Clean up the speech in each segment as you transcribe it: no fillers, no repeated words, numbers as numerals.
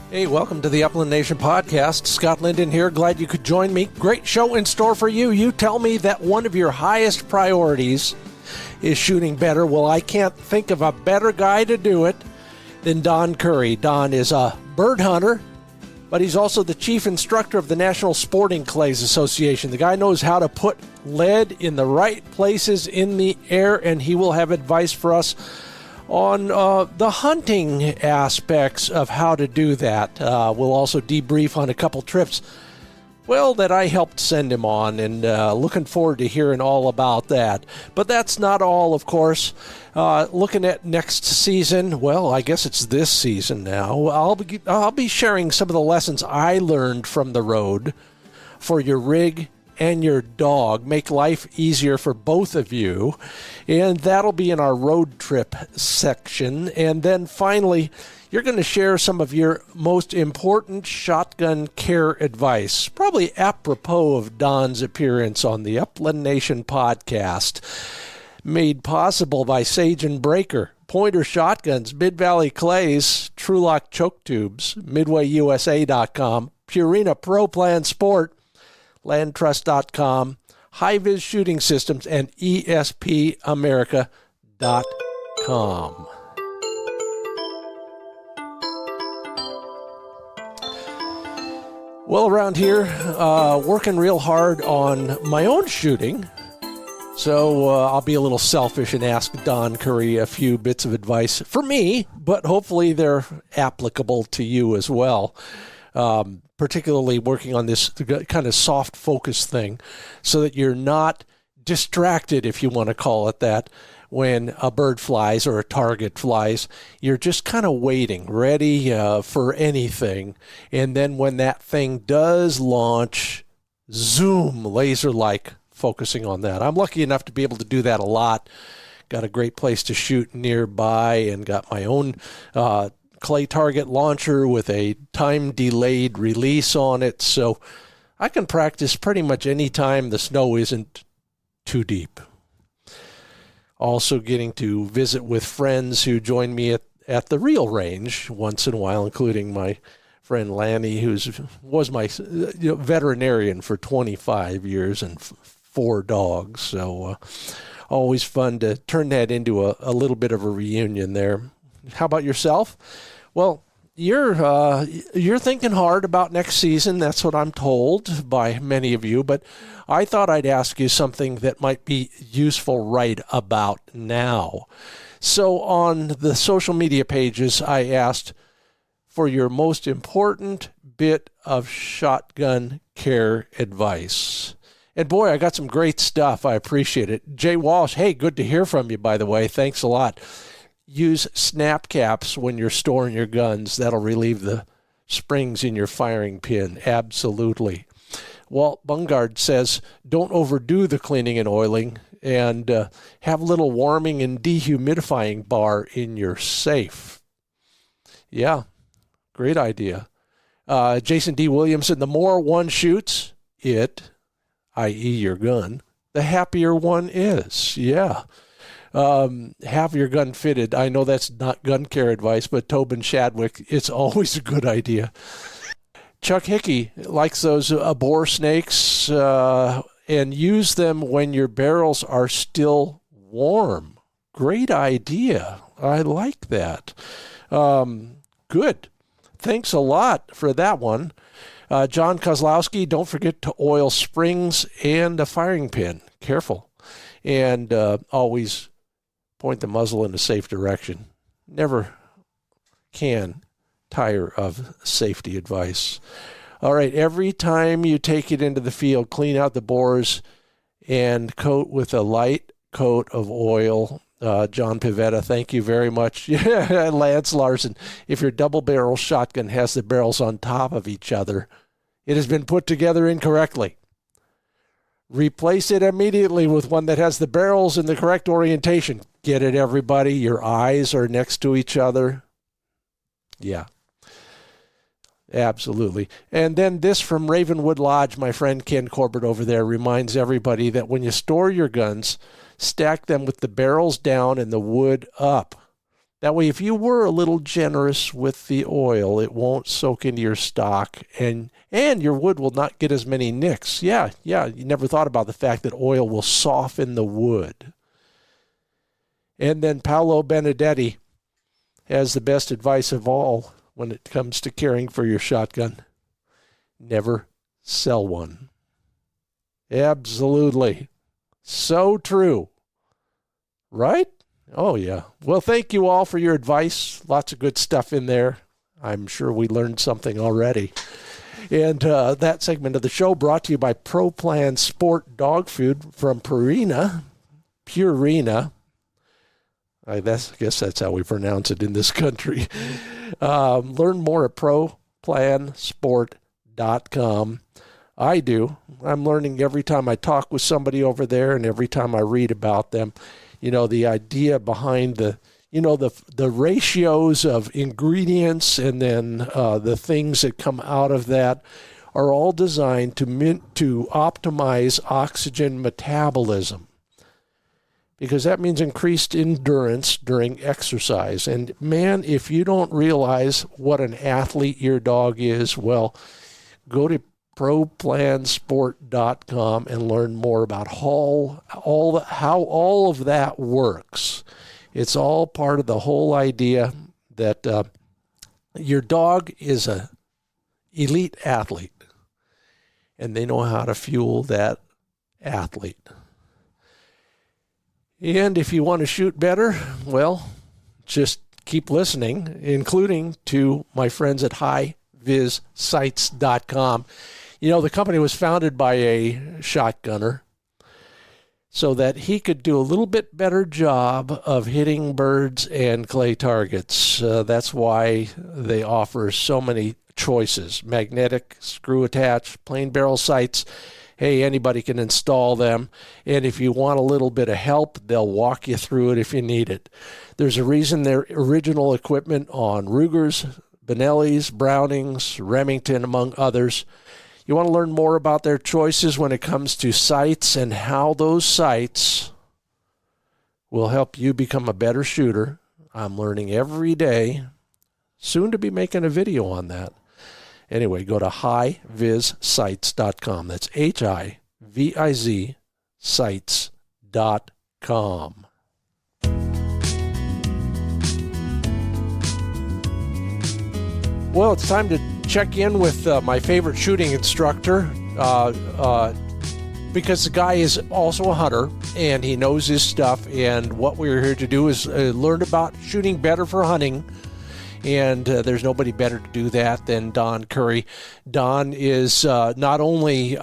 Hey, welcome to the Upland Nation podcast. Scott Linden here. Glad you could join me. Great show in store for you. You tell me that one of your highest priorities is shooting better. Well, I can't think of a better guy to do it than Don Curry. Don is a bird hunter, but he's also the chief instructor of the National Sporting Clays Association. The guy knows how to put lead in the right places in the air, and he will have advice for us on the hunting aspects of how to do that. We'll also debrief on a couple trips, well, that I helped send him on, and looking forward to hearing all about that. But that's not all, of course. Looking at next season, well, I guess it's this season now. I'll be sharing some of the lessons I learned from the road for your rig and your dog, make life easier for both of you. And that'll be in our road trip section. And then finally, you're going to share some of your most important shotgun care advice, probably apropos of Don's appearance on the Upland Nation podcast, made possible by Sage and Breaker, Pointer Shotguns, Mid-Valley Clays, TrulockChokes Tubes, MidwayUSA.com, Purina Pro Plan Sport, LandTrust.com, HiViz Shooting Systems, and ESPAmerica.com. Well, around here, working real hard on my own shooting. So I'll be a little selfish and ask Don Curry a few bits of advice for me, but hopefully they're applicable to you as well. Particularly working on this kind of soft focus thing so that you're not distracted, if you want to call it that, when a bird flies or a target flies. You're just kind of waiting, ready for anything. And then when that thing does launch, zoom, laser-like focusing on that. I'm lucky enough to be able to do that a lot. Got a great place to shoot nearby and got my own clay target launcher with a time-delayed release on it, so I can practice pretty much any time the snow isn't too deep. Also getting to visit with friends who join me at the real range once in a while, including my friend Lanny, who was my veterinarian for 25 years and 4 dogs, so always fun to turn that into a little bit of a reunion there. How about yourself? Well, you're thinking hard about next season. That's what I'm told by many of you. But I thought I'd ask you something that might be useful right about now. So on the social media pages, I asked for your most important bit of shotgun care advice. And boy, I got some great stuff. I appreciate it. Jay Walsh, hey, good to hear from you, by the way. Thanks a lot. Use snap caps when you're storing your guns. That'll relieve the springs in your firing pin. Absolutely. Walt Bungard says, don't overdo the cleaning and oiling, and have a little warming and dehumidifying bar in your safe. Yeah, great idea. Jason D. Williamson, the more one shoots it, i.e. your gun, the happier one is. Yeah. Have your gun fitted. I know that's not gun care advice, but Tobin Shadwick, it's always a good idea. Chuck Hickey likes those bore snakes, and use them when your barrels are still warm. Great idea. I like that. Good. Thanks a lot for that one. John Kozlowski, don't forget to oil springs and the firing pin. Careful. And always point the muzzle in a safe direction. Never can tire of safety advice. All right, every time you take it into the field, clean out the bores and coat with a light coat of oil. John Pivetta, thank you very much. Lance Larson, if your double-barrel shotgun has the barrels on top of each other, it has been put together incorrectly. Replace it immediately with one that has the barrels in the correct orientation. Get it, everybody? Your eyes are next to each other. Yeah. Absolutely. And then this from Ravenwood Lodge, my friend Ken Corbett over there reminds everybody that when you store your guns, stack them with the barrels down and the wood up. That way, if you were a little generous with the oil, it won't soak into your stock, and your wood will not get as many nicks. Yeah, you never thought about the fact that oil will soften the wood. And then Paolo Benedetti has the best advice of all when it comes to caring for your shotgun. Never sell one. Absolutely. So true. Right? Oh, yeah. Well, thank you all for your advice. Lots of good stuff in there. I'm sure we learned something already. And that segment of the show brought to you by Pro Plan Sport Dog Food from Purina. I guess that's how we pronounce it in this country. Learn more at ProPlansport.com. I do. I'm learning every time I talk with somebody over there and every time I read about them. You know, the idea behind the ratios of ingredients and then the things that come out of that are all designed to optimize oxygen metabolism, because that means increased endurance during exercise. And man, if you don't realize what an athlete your dog is, well, go to ProPlansport.com and learn more about how all of that works. It's all part of the whole idea that your dog is an elite athlete, and they know how to fuel that athlete. And if you want to shoot better, well, just keep listening, including to my friends at HiVizSights.com. You know, the company was founded by a shotgunner so that he could do a little bit better job of hitting birds and clay targets. That's why they offer so many choices: magnetic, screw attached, plain barrel sights. Hey, anybody can install them. And if you want a little bit of help, they'll walk you through it if you need it. There's a reason they're original equipment on Rugers, Benellis, Brownings, Remington, among others. You want to learn more about their choices when it comes to sights and how those sights will help you become a better shooter. I'm learning every day. Soon to be making a video on that. Anyway, go to HiVizSights.com. That's HiViz sights.com. Well, it's time to check in with my favorite shooting instructor because the guy is also a hunter and he knows his stuff. And what we're here to do is learn about shooting better for hunting. And there's nobody better to do that than Don Curry. Don is not only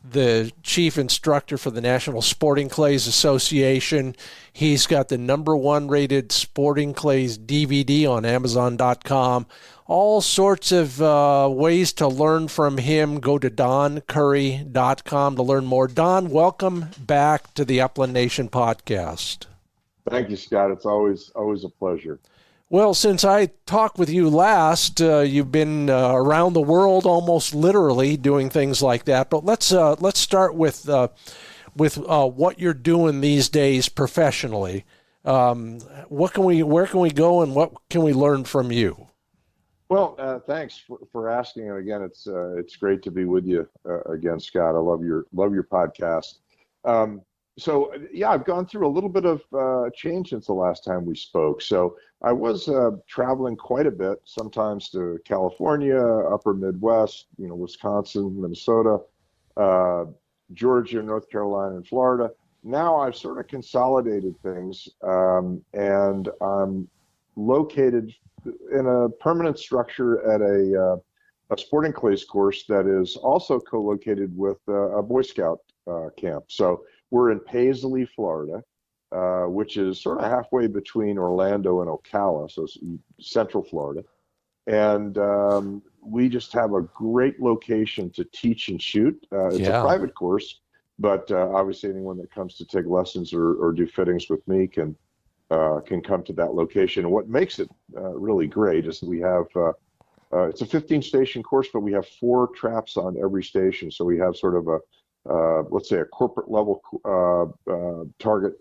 the chief instructor for the National Sporting Clays Association. He's got the #1 rated Sporting Clays DVD on Amazon.com. All sorts of ways to learn from him. Go to DonCurry.com to learn more. Don, welcome back to the Upland Nation podcast. Thank you, Scott. It's always a pleasure. Well, since I talked with you last, you've been around the world almost literally doing things like that. But let's start with what you're doing these days professionally. Where can we go, and what can we learn from you? Well, thanks for asking. And again, it's great to be with you again, Scott. I love your podcast. So yeah, I've gone through a little bit of change since the last time we spoke. So I was traveling quite a bit, sometimes to California, upper Midwest, Wisconsin, Minnesota, Georgia, North Carolina, and Florida. Now I've sort of consolidated things, and I'm located in a permanent structure at a sporting clays course that is also co-located with a Boy Scout camp. So we're in Paisley, Florida, which is sort of halfway between Orlando and Ocala, so it's central Florida. And we just have a great location to teach and shoot. It's a private course, but obviously anyone that comes to take lessons or do fittings with me can come to that location. And what makes it really great is that we have, it's a 15-station course, but we have 4 traps on every station. So we have sort of a, let's say, a corporate level target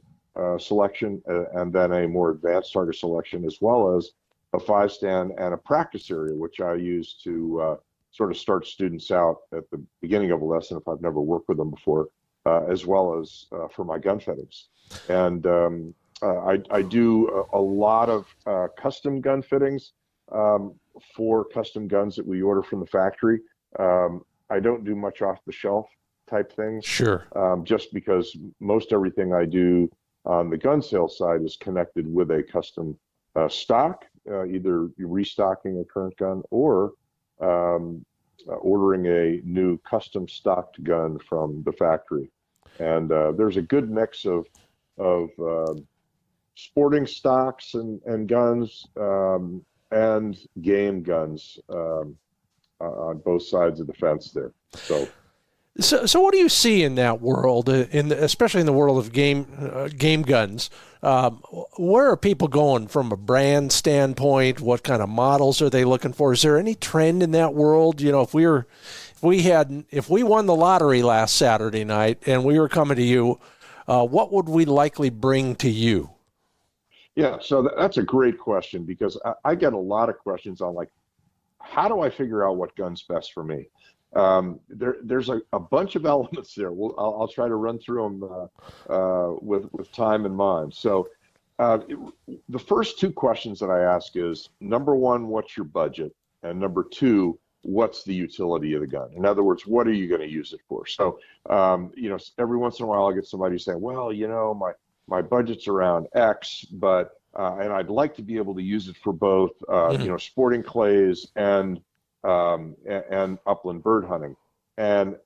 selection, and then a more advanced target selection, as well as a 5-stand and a practice area, which I use to sort of start students out at the beginning of a lesson if I've never worked with them before, as well as for my gun fittings. And I do a lot of custom gun fittings for custom guns that we order from the factory. I don't do much off-the-shelf type things. Sure. Just because most everything I do on the gun sales side is connected with a custom stock, either restocking a current gun or ordering a new custom stocked gun from the factory. And there's a good mix of sporting stocks and guns and game guns on both sides of the fence there. So what do you see in that world, especially in the world of game guns? Where are people going from a brand standpoint? What kind of models are they looking for? Is there any trend in that world? You know, if we won the lottery last Saturday night and we were coming to you, what would we likely bring to you? Yeah, so that's a great question, because I get a lot of questions on, like, how do I figure out what gun's best for me? There's a bunch of elements there. I'll try to run through them with time in mind. So the first two questions that I ask is, number one, what's your budget? And number two, what's the utility of the gun? In other words, what are you going to use it for? So, every once in a while I'll get somebody saying, well, my budget's around X, but and I'd like to be able to use it for both, sporting clays and upland bird hunting. And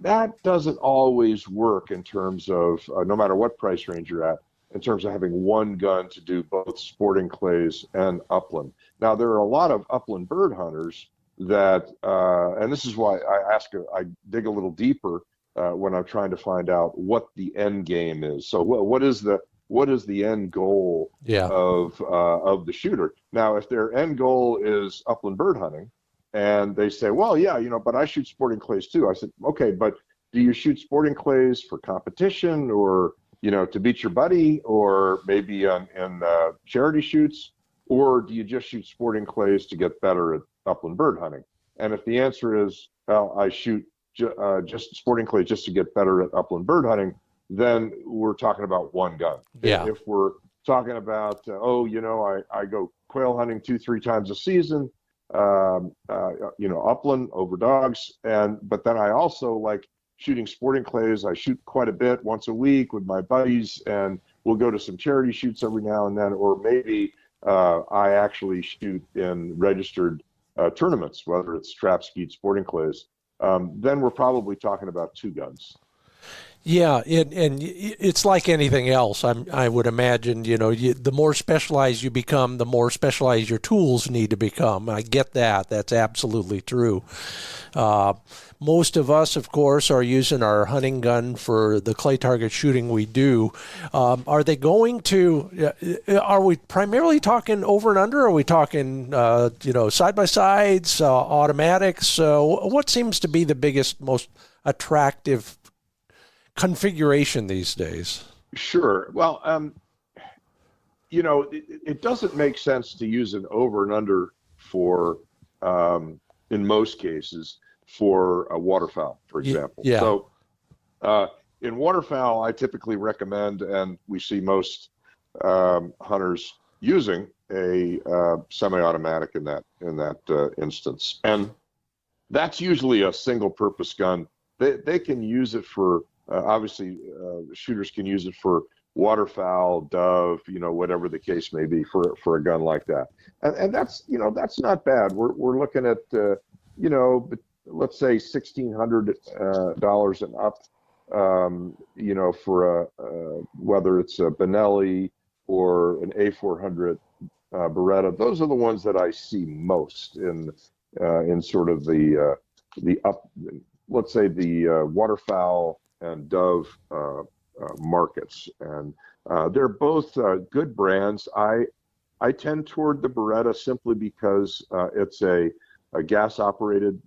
that doesn't always work in terms of, no matter what price range you're at, in terms of having one gun to do both sporting clays and upland. Now, there are a lot of upland bird hunters that, and this is why I dig a little deeper when I'm trying to find out what the end game is. So what is the end goal of the shooter? Now, if their end goal is upland bird hunting, and they say, well, yeah, but I shoot sporting clays too. I said, okay, but do you shoot sporting clays for competition, or, to beat your buddy, or maybe in charity shoots, or do you just shoot sporting clays to get better at upland bird hunting? And if the answer is, well, I shoot just sporting clays just to get better at upland bird hunting, then we're talking about one gun. Yeah. If we're talking about, I go quail hunting 2-3 times a season, upland over dogs, but then I also like shooting sporting clays. I shoot quite a bit once a week with my buddies, and we'll go to some charity shoots every now and then, or maybe I actually shoot in registered tournaments, whether it's trap skeet sporting clays. Then we're probably talking about two guns. Yeah, and it's like anything else. I would imagine, the more specialized you become, the more specialized your tools need to become. I get that. That's absolutely true. Most of us, of course, are using our hunting gun for the clay target shooting we do. Are we primarily talking over and under? Are we talking, side-by-sides, automatics? What seems to be the biggest, most attractive configuration these days? Sure. Well, it doesn't make sense to use an over and under for, in most cases, for a waterfowl, for example. Yeah. So in waterfowl, I typically recommend, and we see most hunters using, a semi-automatic in that instance. And that's usually a single-purpose gun. They can use it for, obviously, shooters can use it for waterfowl, dove, whatever the case may be for a gun like that. And that's not bad. We're looking at, let's say $1,600 and up, for whether it's a Benelli or an A400 Beretta. Those are the ones that I see most in sort of the let's say the waterfowl and dove markets, and they're both good brands. I tend toward the Beretta simply because it's a gas-operated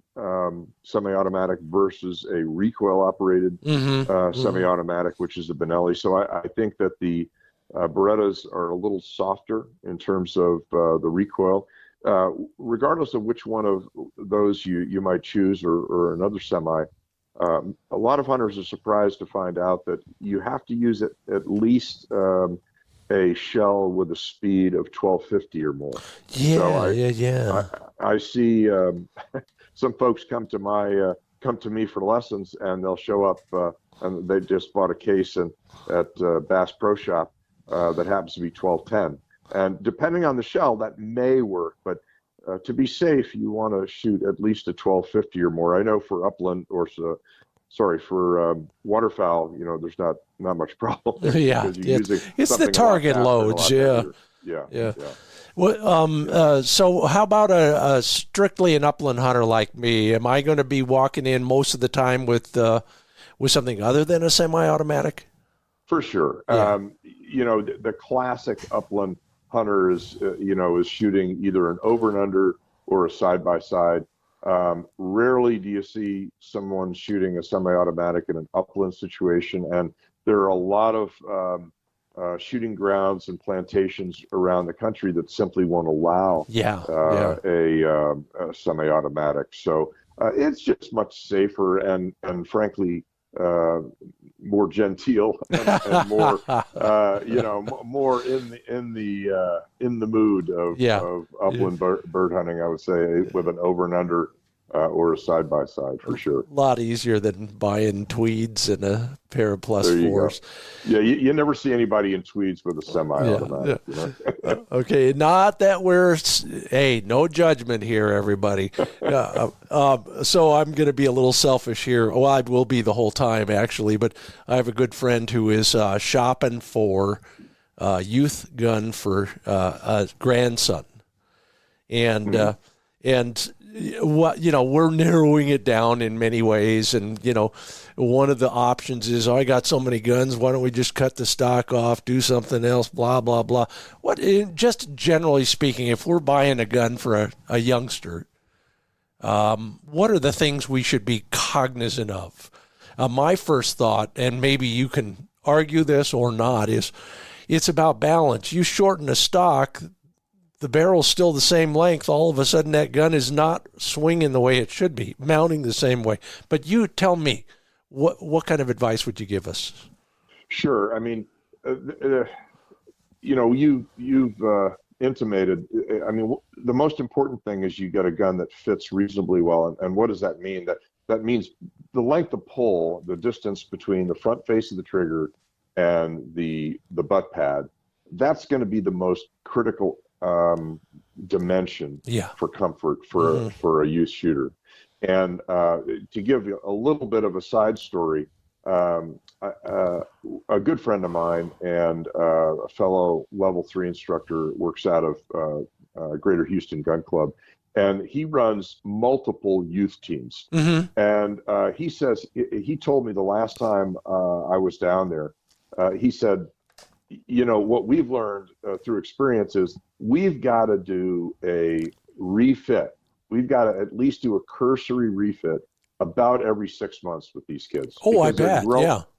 semi-automatic versus a recoil-operated semi-automatic, which is the Benelli. So I think that the Berettas are a little softer in terms of the recoil. Regardless of which one of those you might choose, or another semi, a lot of hunters are surprised to find out that you have to use it at least a shell with a speed of 1250 or more. Yeah, so I see some folks come to me for lessons, and they'll show up and they just bought a case at Bass Pro Shop that happens to be 1210. And depending on the shell, that may work, but to be safe, you want to shoot at least a 1250 or more. I know for upland for waterfowl, there's not much problem. Yeah, it's the target loads. Yeah. Well, so how about a strictly an upland hunter like me? Am I going to be walking in most of the time with something other than a semi-automatic? For sure. Yeah. The classic upland hunter is shooting either an over and under or a side by side. Rarely do you see someone shooting a semi-automatic in an upland situation, and there are a lot of shooting grounds and plantations around the country that simply won't allow a semi-automatic. So it's just much safer and frankly more genteel and more more in the mood of upland bird hunting, I would say, with an over and under or a side by side for sure. A lot easier than buying tweeds and a pair of +4s. Yeah, you never see anybody in tweeds with a semi-automatic. Yeah. Okay, not that no judgment here, everybody. So I'm going to be a little selfish here. Well, I will be the whole time, actually, but I have a good friend who is shopping for a youth gun for a grandson. And we're narrowing it down in many ways, and one of the options is, I got so many guns, why don't we just cut the stock off, do something else, blah blah blah. Just generally speaking, if we're buying a gun for a youngster, what are the things we should be cognizant of? My first thought, and maybe you can argue this or not, is it's about balance. You shorten a stock, the barrel's still the same length, all of a sudden that gun is not swinging the way it should be, mounting the same way. But you tell me, what kind of advice would you give us? Sure. I mean, you've intimated. I mean, the most important thing is you get a gun that fits reasonably well. And what does that mean? That means the length of pull, the distance between the front face of the trigger and the butt pad. That's going to be the most critical dimension for comfort for a youth shooter. And to give you a little bit of a side story, a good friend of mine and a fellow level 3 instructor works out of Greater Houston Gun Club, and he runs multiple youth teams. Mm-hmm. And he told me the last time I was down there, he said, what we've learned through experience is we've got to do a refit. We've got to at least do a cursory refit about every 6 months with these kids. Oh, I bet.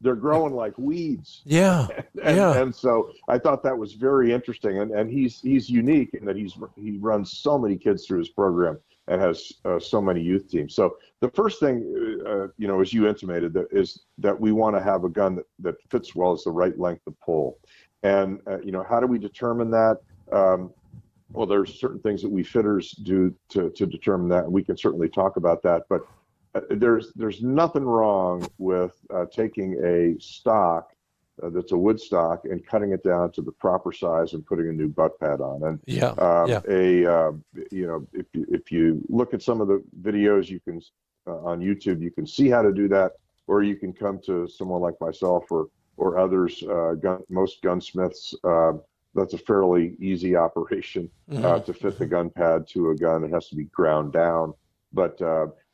They're growing like weeds. Yeah. And so I thought that was very interesting. And he's unique in that he runs so many kids through his program and has so many youth teams. So the first thing, as you intimated, is that we want to have a gun that fits well, as the right length of pull. And, how do we determine that? Well, there's certain things that we fitters do to determine that, and we can certainly talk about that. But there's nothing wrong with taking a stock that's a wood stock and cutting it down to the proper size and putting a new butt pad on. And if you look at some of the videos you can on YouTube, you can see how to do that, or you can come to someone like myself or others. Most gunsmiths. That's a fairly easy operation to fit the gun pad to a gun. It has to be ground down. But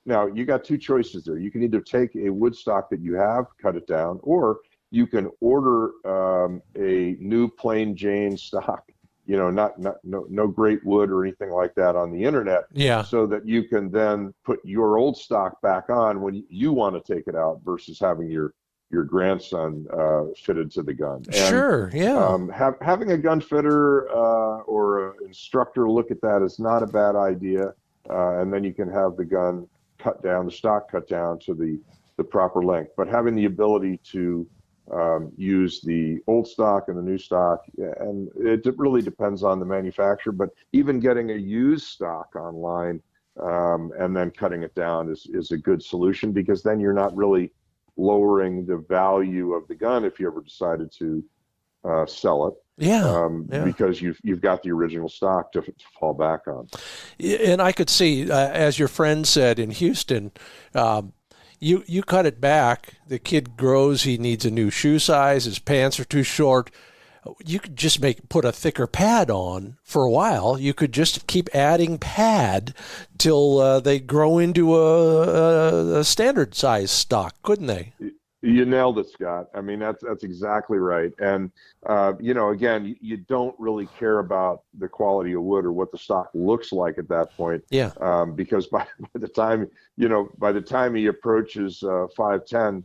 now you got two choices there. You can either take a wood stock that you have, cut it down, or you can order a new plain Jane stock, no great wood or anything like that on the internet. Yeah. So that you can then put your old stock back on when you want to take it out versus having your your grandson fitted to the gun. And, Sure, yeah. Having a gun fitter or an instructor look at that is not a bad idea. And then you can have the gun cut down, the stock cut down to the proper length. But having the ability to use the old stock and the new stock, and it really depends on the manufacturer, but even getting a used stock online and then cutting it down is a good solution, because then you're not really lowering the value of the gun if you ever decided to sell it. Yeah, Because you've got the original stock to fall back on. And I could see, as your friend said in Houston, you cut it back, the kid grows, he needs a new shoe size, his pants are too short. You could just put a thicker pad on for a while. You could just keep adding pad till they grow into a standard size stock, couldn't they? You nailed it, Scott. I mean, that's exactly right. And, again, you don't really care about the quality of wood or what the stock looks like at that point. Yeah. Because by the time he approaches 5'10",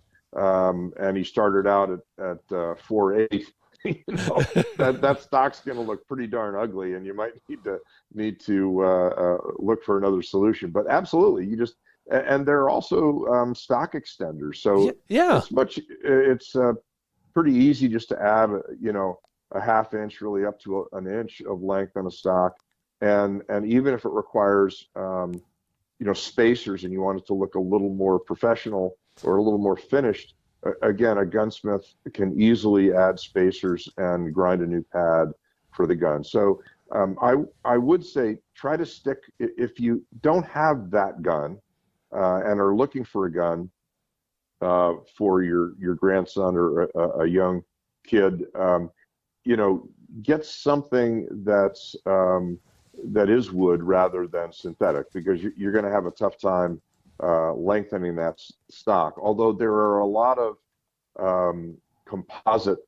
and he started out at 4'8", that stock's going to look pretty darn ugly, and you might need to look for another solution. But absolutely, and there are also stock extenders. So yeah, it's pretty easy just to add a half inch really up to an inch of length on a stock, and even if it requires spacers and you want it to look a little more professional or a little more finished, again, a gunsmith can easily add spacers and grind a new pad for the gun. So I would say try to stick, if you don't have that gun and are looking for a gun for your grandson or a young kid, get something that is wood rather than synthetic, because you're going to have a tough time lengthening that stock. Although there are a lot of composite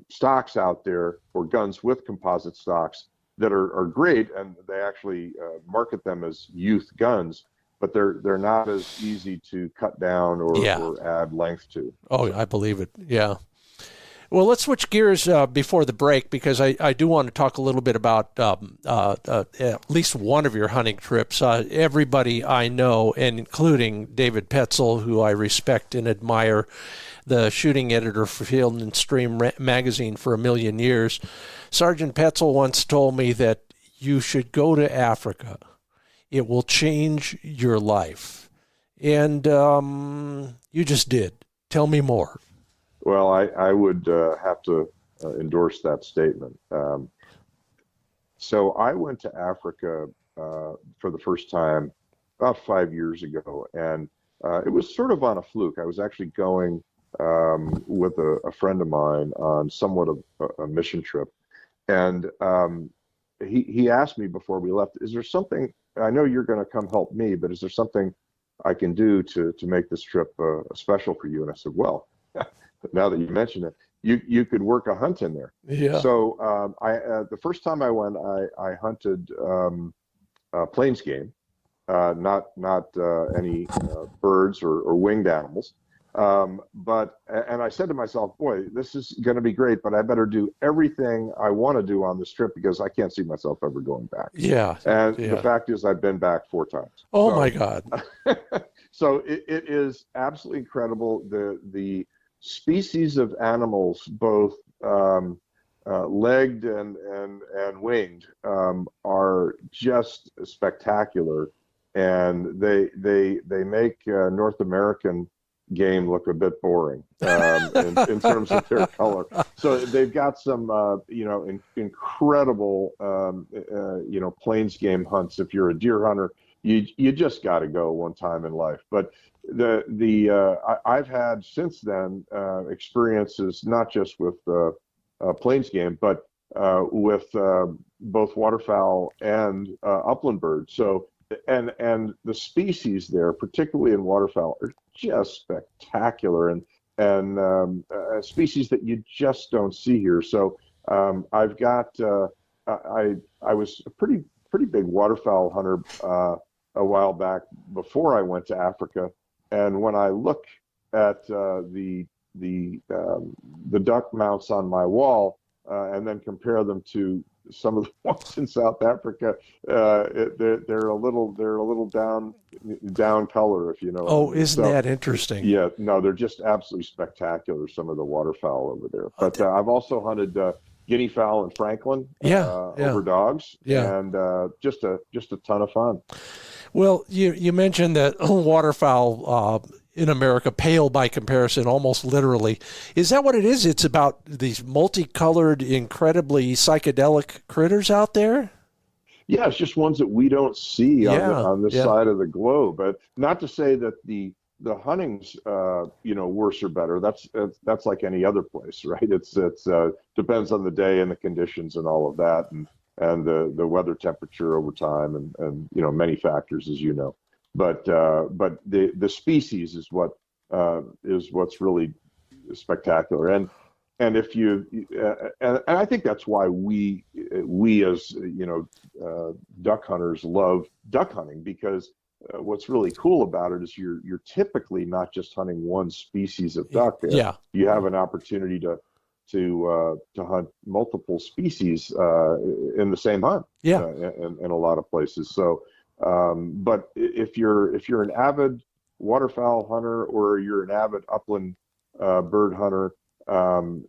stocks out there, or guns with composite stocks that are great, and they actually market them as youth guns, but they're not as easy to cut down or add length to. Oh, I believe it. Yeah. Well, let's switch gears before the break, because I do want to talk a little bit about at least one of your hunting trips. Everybody I know, and including David Petzel, who I respect and admire, the shooting editor for Field and Stream magazine for a million years, Sergeant Petzel once told me that you should go to Africa. It will change your life. And you just did. Tell me more. Well, I would have to endorse that statement. So I went to Africa for the first time about 5 years ago, and it was sort of on a fluke. I was actually going with a friend of mine on somewhat of a mission trip, and he asked me before we left, is there something, I know you're going to come help me, but is there something I can do to make this trip special for you? And I said, well, now that you mention it, you could work a hunt in there. Yeah. So the first time I went, I hunted plains game, not any birds or winged animals. And I said to myself, boy, this is going to be great, but I better do everything I want to do on this trip, because I can't see myself ever going back. Yeah. And the fact is, I've been back 4 times. Oh, my God. So it is absolutely incredible. The species of animals, both legged and winged, are just spectacular, and they make North American game look a bit boring in terms of their color. So they've got some incredible plains game hunts. If you're a deer hunter, you just got to go one time in life. But I've had since then experiences not just with plains game, but with both waterfowl and upland birds. So and the species there, particularly in waterfowl, are just spectacular, and species that you just don't see here. So I've got I was a pretty big waterfowl hunter a while back before I went to Africa. And when I look at the duck mounts on my wall, and then compare them to some of the ones in South Africa, they're a little down color, if you know. Oh, isn't that interesting? Yeah, no, they're just absolutely spectacular. Some of the waterfowl over there. But I've also hunted guinea fowl in Franklin, over dogs, and just a ton of fun. Well, you mentioned that waterfowl in America pale by comparison, almost literally. Is that what it is? It's about these multicolored, incredibly psychedelic critters out there? Yeah, it's just ones that we don't see on this side of the globe. But not to say that the hunting's worse or better. That's like any other place, right? It's depends on the day and the conditions and all of that, and the weather temperature over time, and many factors, as you know. But the species is what's really spectacular, and if you and I think that's why we as duck hunters love duck hunting, because what's really cool about it is you're typically not just hunting one species of duck. You have an opportunity to hunt multiple species in the same hunt. In a lot of places. So. But if you're an avid waterfowl hunter, or you're an avid upland bird hunter,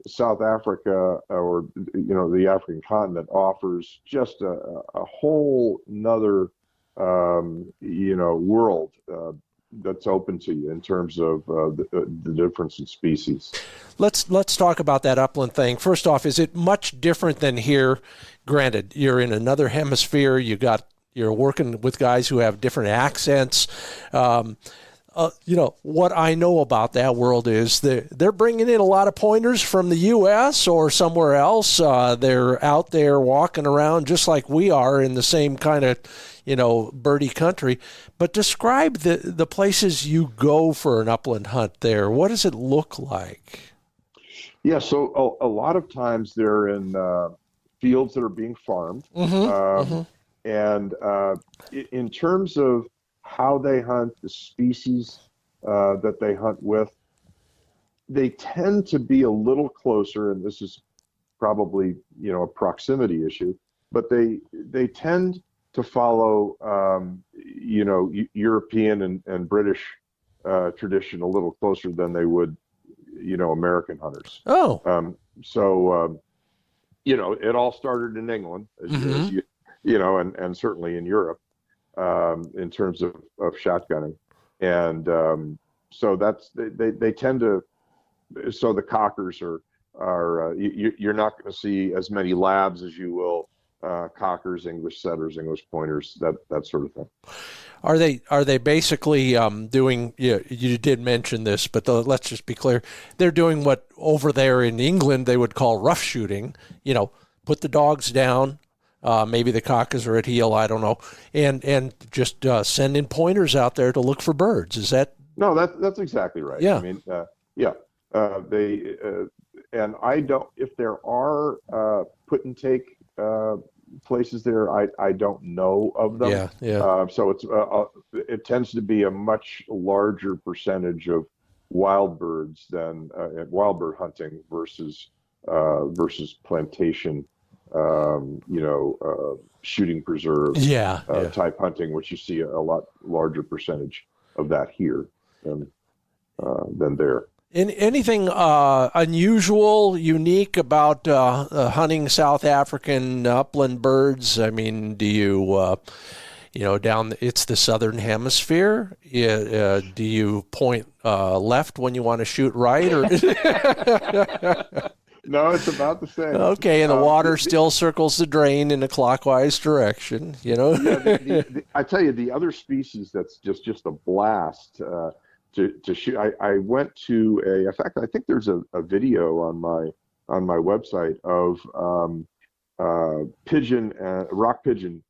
South Africa, or the African continent, offers just a whole nother world that's open to you in terms of the difference in species. Let's talk about that upland thing. First off, is it much different than here? Granted, you're in another hemisphere. You're working with guys who have different accents. What I know about that world is they're bringing in a lot of pointers from the U.S. or somewhere else. They're out there walking around just like we are in the same kind of, birdie country. But describe the places you go for an upland hunt there. What does it look like? Yeah, so a lot of times they're in fields that are being farmed. And in terms of how they hunt, the species that they hunt with, they tend to be a little closer, and this is probably a proximity issue, but they tend to follow European and British tradition a little closer than they would American hunters. It all started in England, as and certainly in Europe, in terms of shotgunning. And so they tend to, so the cockers are you're not going to see as many labs as you will cockers, English setters, English pointers, that sort of thing. Are they basically doing? You did mention this, but let's just be clear. They're doing what over there in England they would call rough shooting. Put the dogs down. Maybe the cockers are at heel, I don't know, and just send in pointers out there to look for birds. Is that? No, that's exactly right. Yeah. I mean, they and I don't. If there are put and take places there, I don't know of them. So it tends to be a much larger percentage of wild birds than wild bird hunting versus plantation. Shooting preserve type hunting, which you see a lot larger percentage of that here than there. Anything unusual, unique about hunting South African upland birds? I mean, do you, it's the southern hemisphere. Do you point left when you want to shoot right, or? No, it's about the same. Okay, and the water still circles the drain in a clockwise direction, I tell you, the other species that's just a blast to shoot. I went to in fact, I think there's a video on my website of pigeon, rock pigeon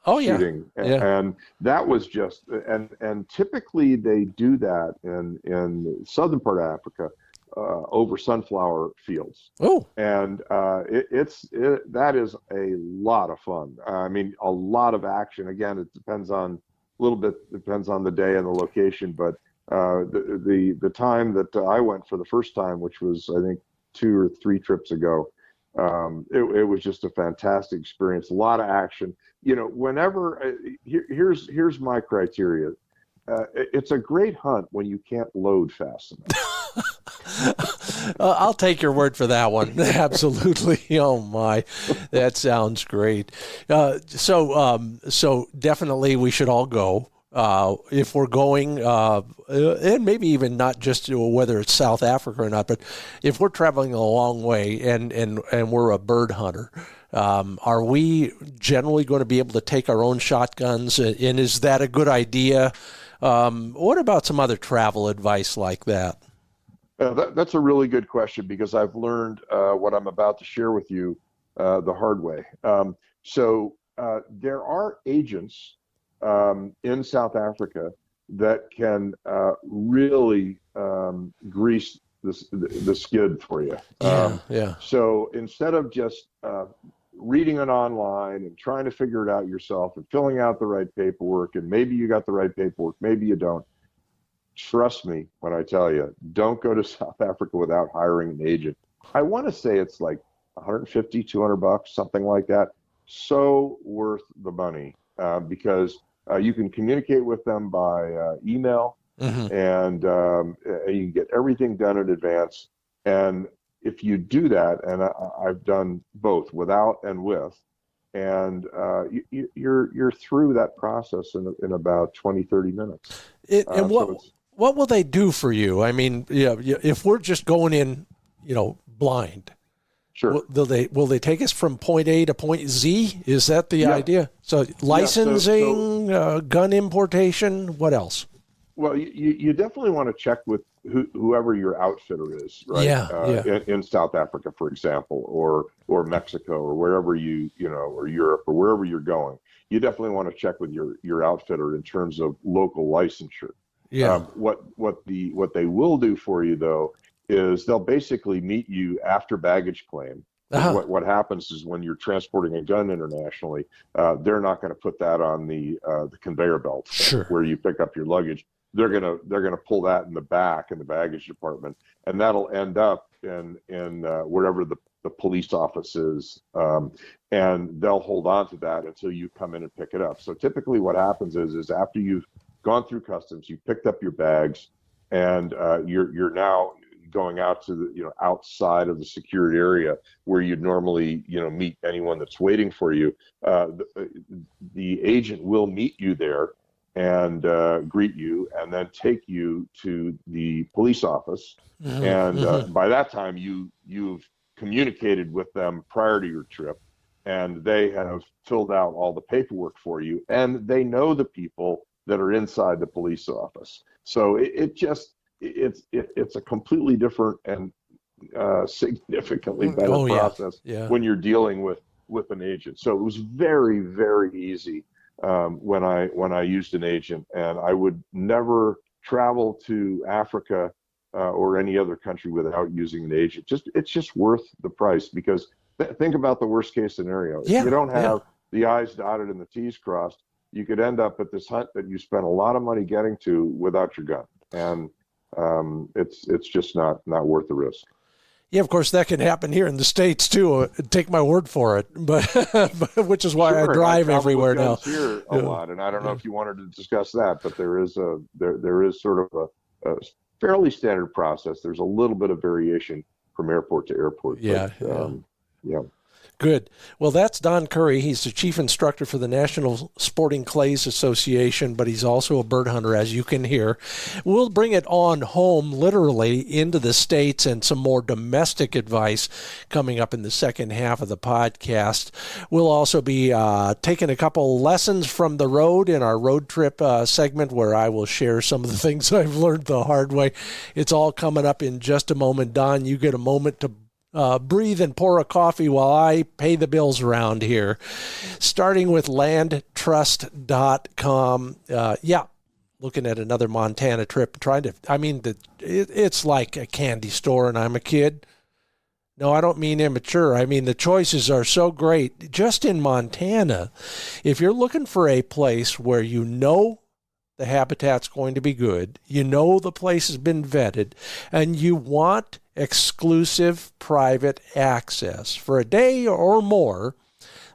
shooting, and that was just and typically they do that in the southern part of Africa. Over sunflower fields. And that is a lot of fun. I mean, a lot of action. Again, it depends on the day and the location, but The time that I went for the first time, which was I think 2 or 3 trips ago, it was just a fantastic experience. A lot of action. Whenever here's my criteria. It's a great hunt when you can't load fast enough. I'll take your word for that one. Absolutely. Oh my, that sounds great. So definitely we should all go. If we're going, and maybe even not just whether it's South Africa or not, but if we're traveling a long way and we're a bird hunter, are we generally going to be able to take our own shotguns? And is that a good idea? What about some other travel advice like that? That's a really good question, because I've learned what I'm about to share with you the hard way. There are agents in South Africa that can really grease the skid for you. So instead of just reading it online and trying to figure it out yourself and filling out the right paperwork, and maybe you got the right paperwork, maybe you don't. Trust me when I tell you, don't go to South Africa without hiring an agent. I want to say it's like $150, $200, something like that. So worth the money, because you can communicate with them by email, and you can get everything done in advance. And if you do that, and I've done both, without and with, and you're through that process in about 20, 30 minutes. What will they do for you? I mean, if we're just going in, blind, sure. Will they take us from point A to point Z? Is that the idea? So licensing, gun importation, what else? Well, you definitely want to check with whoever your outfitter is, right? In South Africa, for example, or Mexico, or wherever or Europe, or wherever you're going. You definitely want to check with your outfitter in terms of local licensure. What they will do for you, though, is they'll basically meet you after baggage claim. What happens is, when you're transporting a gun internationally, they're not going to put that on the conveyor belt where you pick up your luggage. They're gonna pull that in the back in the baggage department, and that'll end up in wherever the police office is, and they'll hold on to that until you come in and pick it up. So typically what happens is after you've gone through customs, you picked up your bags, and you're now going out to the outside of the secured area where you'd normally meet anyone that's waiting for you. The agent will meet you there and greet you, and then take you to the police office. And by that time, you've communicated with them prior to your trip, and they have filled out all the paperwork for you, and they know the people that are inside the police office. So it's a completely different and significantly better process when you're dealing with an agent. So it was very, very easy when I used an agent, and I would never travel to Africa or any other country without using an agent. It's just worth the price, because think about the worst case scenario. If you don't have the I's dotted and the T's crossed, you could end up at this hunt that you spent a lot of money getting to without your gun, and it's just not worth the risk. Yeah, of course, that can happen here in the States too. Take my word for it, but which is why I drive everywhere now. Here a lot, and I don't know if you wanted to discuss that, but there is sort of a fairly standard process. There's a little bit of variation from airport to airport. Yeah. Good. Well, that's Don Curry. He's the chief instructor for the National Sporting Clays Association, but he's also a bird hunter, as you can hear. We'll bring it on home, literally, into the States, and some more domestic advice coming up in the second half of the podcast. We'll also be taking a couple lessons from the road in our road trip segment, where I will share some of the things I've learned the hard way. It's all coming up in just a moment. Don, you get a moment to breathe and pour a coffee while I pay the bills around here. Starting with landtrust.com. Looking at another Montana trip. It's like a candy store and I'm a kid. No, I don't mean immature. I mean, the choices are so great. Just in Montana, if you're looking for a place where the habitat's going to be good, you know the place has been vetted, and you want exclusive private access for a day or more,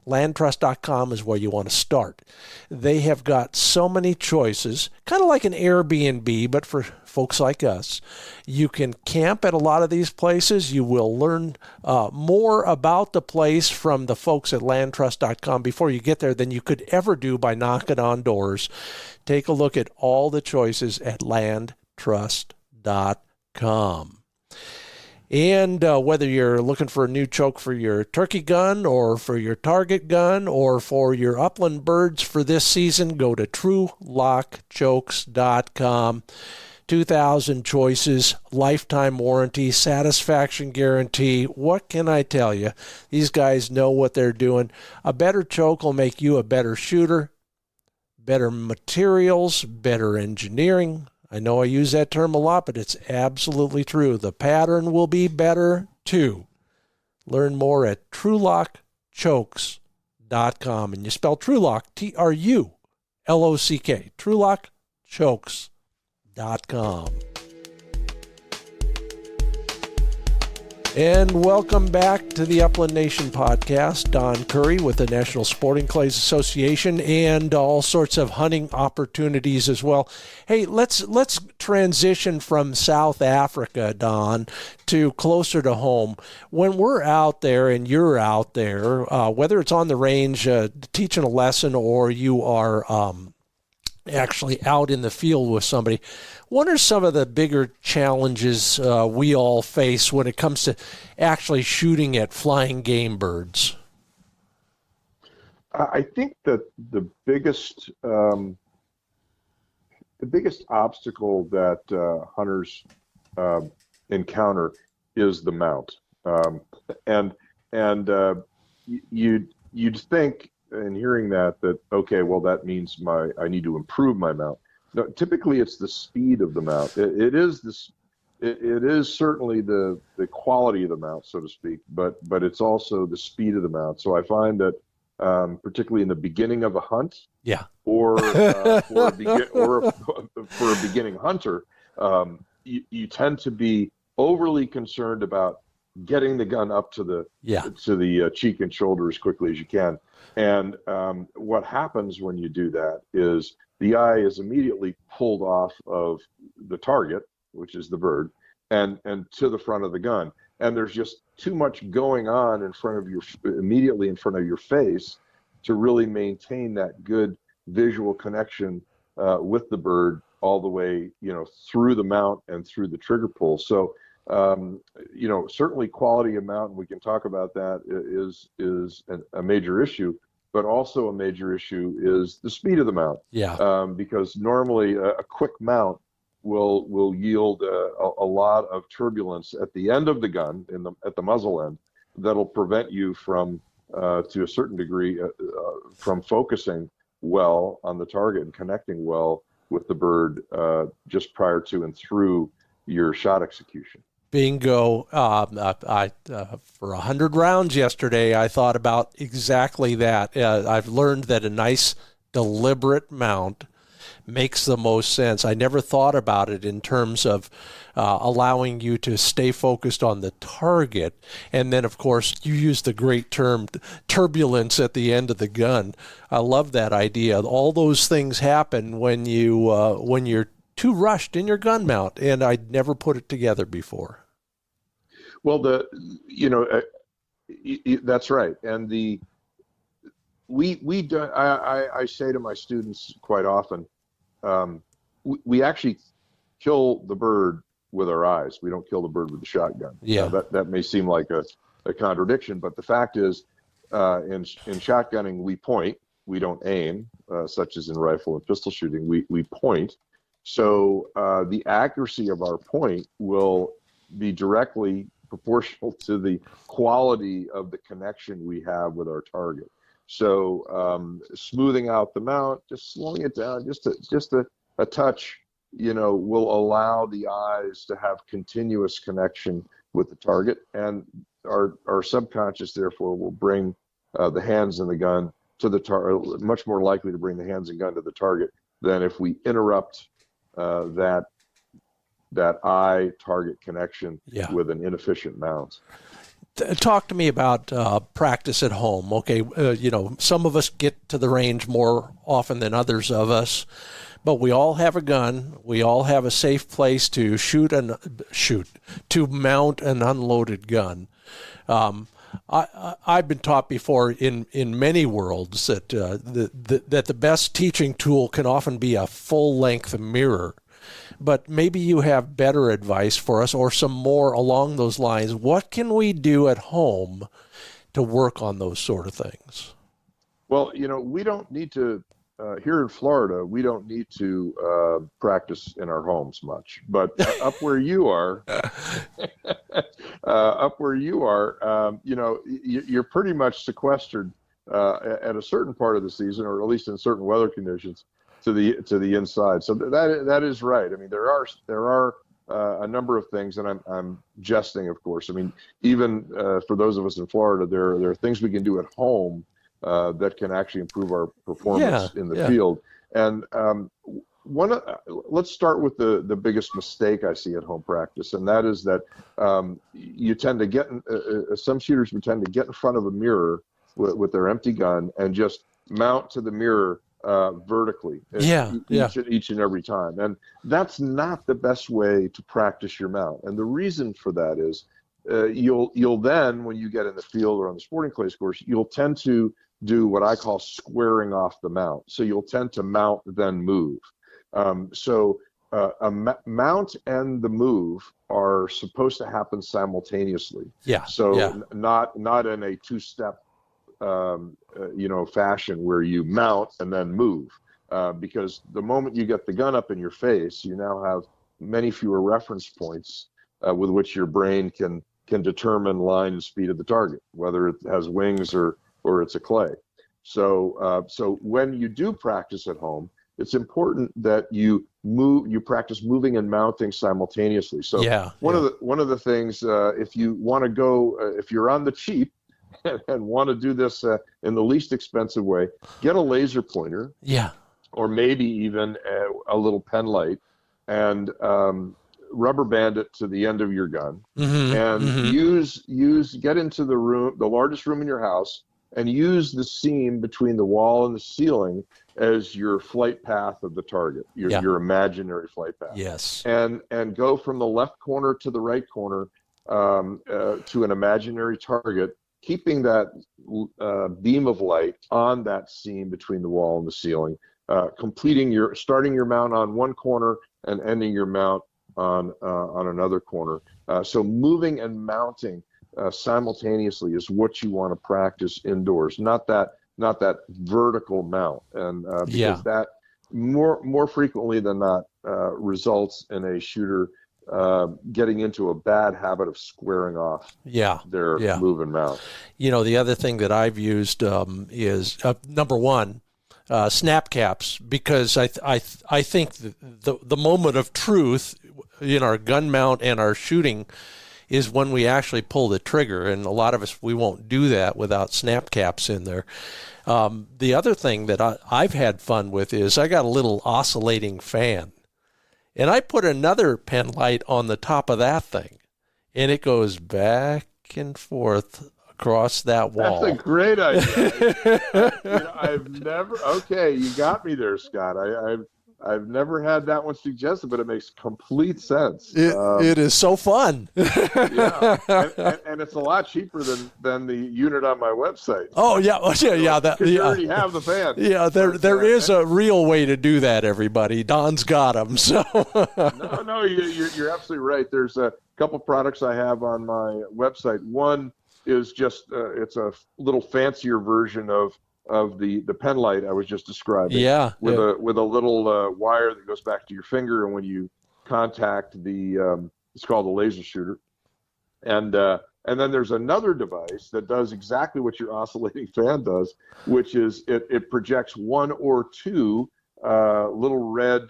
landtrust.com is where you want to start. They have got so many choices, kind of like an Airbnb, but for folks like us. You can camp at a lot of these places. You will learn more about the place from the folks at landtrust.com before you get there than you could ever do by knocking on doors. Take a look at all the choices at landtrust.com. And whether you're looking for a new choke for your turkey gun or for your target gun or for your upland birds for this season, go to TrulockChokes.com. 2,000 choices, lifetime warranty, satisfaction guarantee. What can I tell you? These guys know what they're doing. A better choke will make you a better shooter, better materials, better engineering. I know I use that term a lot, but it's absolutely true. The pattern will be better, too. Learn more at TrulockChokes.com. And you spell Trulock, T-R-U-L-O-C-K, TrulockChokes.com. And welcome back to the Upland Nation podcast. Don Curry with the National Sporting Clays Association and all sorts of hunting opportunities as well. Hey, let's transition from South Africa, Don, to closer to home. When we're out there and you're out there, whether it's on the range teaching a lesson or you are actually out in the field with somebody, what are some of the bigger challenges we all face when it comes to actually shooting at flying game birds? I think that the biggest obstacle that hunters encounter is the mount, and you'd think in hearing that okay, well that means I need to improve my mount. No, typically it's the speed of the mount. It is certainly the quality of the mount, so to speak, but it's also the speed of the mount. So I find that particularly in the beginning of a hunt, or for a beginning hunter, you tend to be overly concerned about getting the gun up to the cheek and shoulder as quickly as you can. And what happens when you do that is the eye is immediately pulled off of the target, which is the bird, and to the front of the gun. And there's just too much going on immediately in front of your face to really maintain that good visual connection with the bird all the way, through the mount and through the trigger pull. So, certainly quality of mount, and we can talk about that, is a major issue. But also a major issue is the speed of the mount. Because normally a quick mount will yield a lot of turbulence at the end of the gun, at the muzzle end, that'll prevent you from, to a certain degree, from focusing well on the target and connecting well with the bird just prior to and through your shot execution. Bingo. For 100 rounds yesterday, I thought about exactly that. I've learned that a nice, deliberate mount makes the most sense. I never thought about it in terms of allowing you to stay focused on the target. And then, of course, you use the great term turbulence at the end of the gun. I love that idea. All those things happen when you're too rushed in your gun mount, and I'd never put it together before. Well, that's right. And I say to my students quite often, we actually kill the bird with our eyes. We don't kill the bird with the shotgun. That may seem like a contradiction, but the fact is, in shotgunning, we point, we don't aim, such as in rifle and pistol shooting, we point. So the accuracy of our point will be directly proportional to the quality of the connection we have with our target. So smoothing out the mount, just slowing it down, just a touch, will allow the eyes to have continuous connection with the target, and our subconscious therefore will bring the hands and the gun to the target, much more likely to bring the hands and gun to the target than if we interrupt that eye target connection with an inefficient mount. Talk to me about practice at home. Okay, some of us get to the range more often than others of us, but we all have a gun. We all have a safe place to to mount an unloaded gun. I've been taught before in many worlds that that the best teaching tool can often be a full-length mirror. But maybe you have better advice for us or some more along those lines. What can we do at home to work on those sort of things? Well, we don't need to, here in Florida, we don't need to practice in our homes much. But up where you are, you're pretty much sequestered at a certain part of the season, or at least in certain weather conditions, to the inside. So that is right. I mean, there are a number of things, and I'm jesting, of course. I mean, even for those of us in Florida, there are things we can do at home that can actually improve our performance in the field. And let's start with the biggest mistake I see at home practice, and that is that you tend to get some shooters would tend to get in front of a mirror with their empty gun and just mount to the mirror vertically each and every time. And that's not the best way to practice your mount. And the reason for that is you'll then, when you get in the field or on the sporting clays course, you'll tend to do what I call squaring off the mount. So you'll tend to mount, then move. So a mount and the move are supposed to happen simultaneously. So not in a two-step fashion where you mount and then move, because the moment you get the gun up in your face, you now have many fewer reference points with which your brain can determine line and speed of the target, whether it has wings or it's a clay. So when you do practice at home, it's important that you practice moving and mounting simultaneously. So one of the things, if you want to go, if you're on the cheap and want to do this in the least expensive way, get a laser pointer, or maybe even a little pen light, and rubber band it to the end of your gun, and get into the room, the largest room in your house, and use the seam between the wall and the ceiling as your flight path of the target, your imaginary flight path. And go from the left corner to the right corner to an imaginary target, keeping that beam of light on that seam between the wall and the ceiling, starting your mount on one corner and ending your mount on another corner. So moving and mounting simultaneously is what you want to practice indoors, not that vertical mount, and because that more frequently than not results in a shooter getting into a bad habit of squaring off their move and mount. The other thing that I've used is number one, snap caps, because I think the moment of truth in our gun mount and our shooting is when we actually pull the trigger, and a lot of us, we won't do that without snap caps in there. The other thing that I've had fun with is I got a little oscillating fan, and I put another pen light on the top of that thing, and it goes back and forth across that wall. That's a great idea. I've never. Okay, you got me there, Scott. I've never had that one suggested, but it makes complete sense. It is so fun. And it's a lot cheaper than the unit on my website. Oh yeah, You already have the fan. Yeah, there is a real way to do that. Everybody, Don's got them. So no, you're absolutely right. There's a couple products I have on my website. One is just it's a little fancier version of the pen light I was just describing. With a little wire that goes back to your finger, and when you contact it's called a laser shooter. And then there's another device that does exactly what your oscillating fan does, which is it projects one or two little red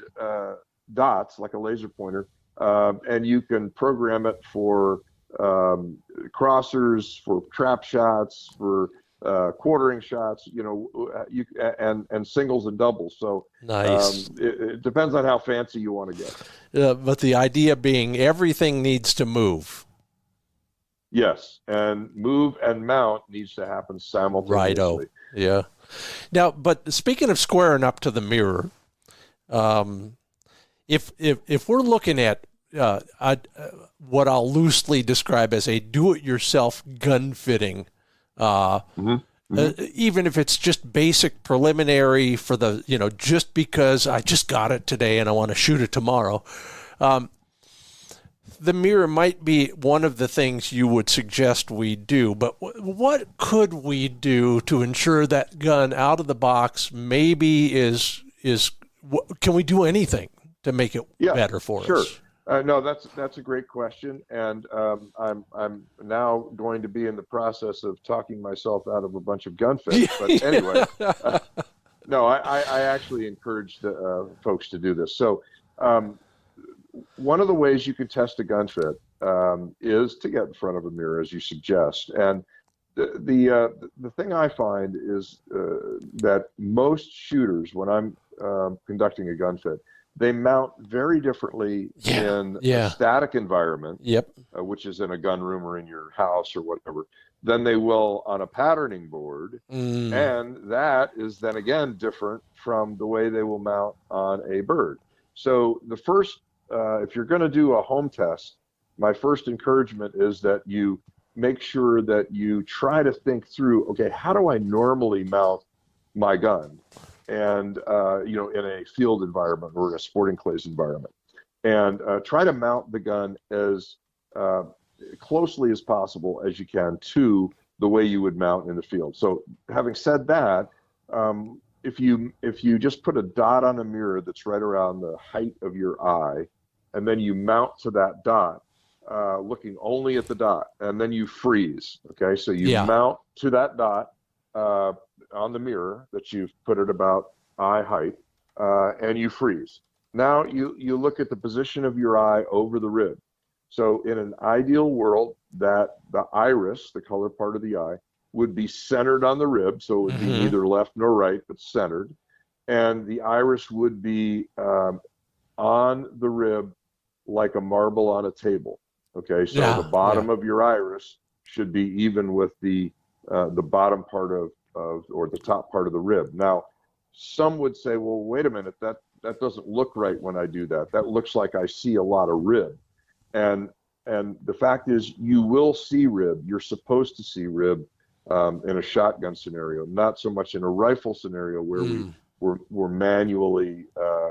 dots like a laser pointer, and you can program it for crossers, for trap shots, for quartering shots, and singles and doubles. So nice. It depends on how fancy you want to get. But the idea being everything needs to move. Yes, and move and mount needs to happen simultaneously. Righto. Yeah. Now, but speaking of squaring up to the mirror, if we're looking at what I'll loosely describe as a do-it-yourself gun fitting, even if it's just basic preliminary for the, just because I just got it today and I want to shoot it tomorrow, the mirror might be one of the things you would suggest we do, but what could we do to ensure that gun out of the box maybe can we do anything to make it better for us? No, that's a great question, and I'm now going to be in the process of talking myself out of a bunch of gun fits. But anyway, no, I actually encourage the folks to do this. So one of the ways you can test a gun fit is to get in front of a mirror, as you suggest. And the thing I find is that most shooters, when I'm conducting a gun fit, they mount very differently in a static environment, which is in a gun room or in your house or whatever, than they will on a patterning board. And that is then again different from the way they will mount on a bird. So the first, if you're going to do a home test, my first encouragement is that you make sure that you try to think through, okay, how do I normally mount my gun? And, in a field environment or in a sporting clays environment, and try to mount the gun as closely as possible as you can to the way you would mount in the field. So having said that, if you just put a dot on a mirror that's right around the height of your eye, and then you mount to that dot, looking only at the dot, and then you freeze, okay? So you mount to that dot, on the mirror that you've put at about eye height, and you freeze. Now you look at the position of your eye over the rib. So in an ideal world, that the iris, the color part of the eye, would be centered on the rib, so it would be neither left nor right, but centered. And the iris would be on the rib like a marble on a table. Okay, so the bottom of your iris should be even with the bottom part of or the top part of the rib. Now, some would say, well, wait a minute, that doesn't look right when I do that. That looks like I see a lot of rib. And the fact is, you will see rib. You're supposed to see rib in a shotgun scenario, not so much in a rifle scenario where we're manually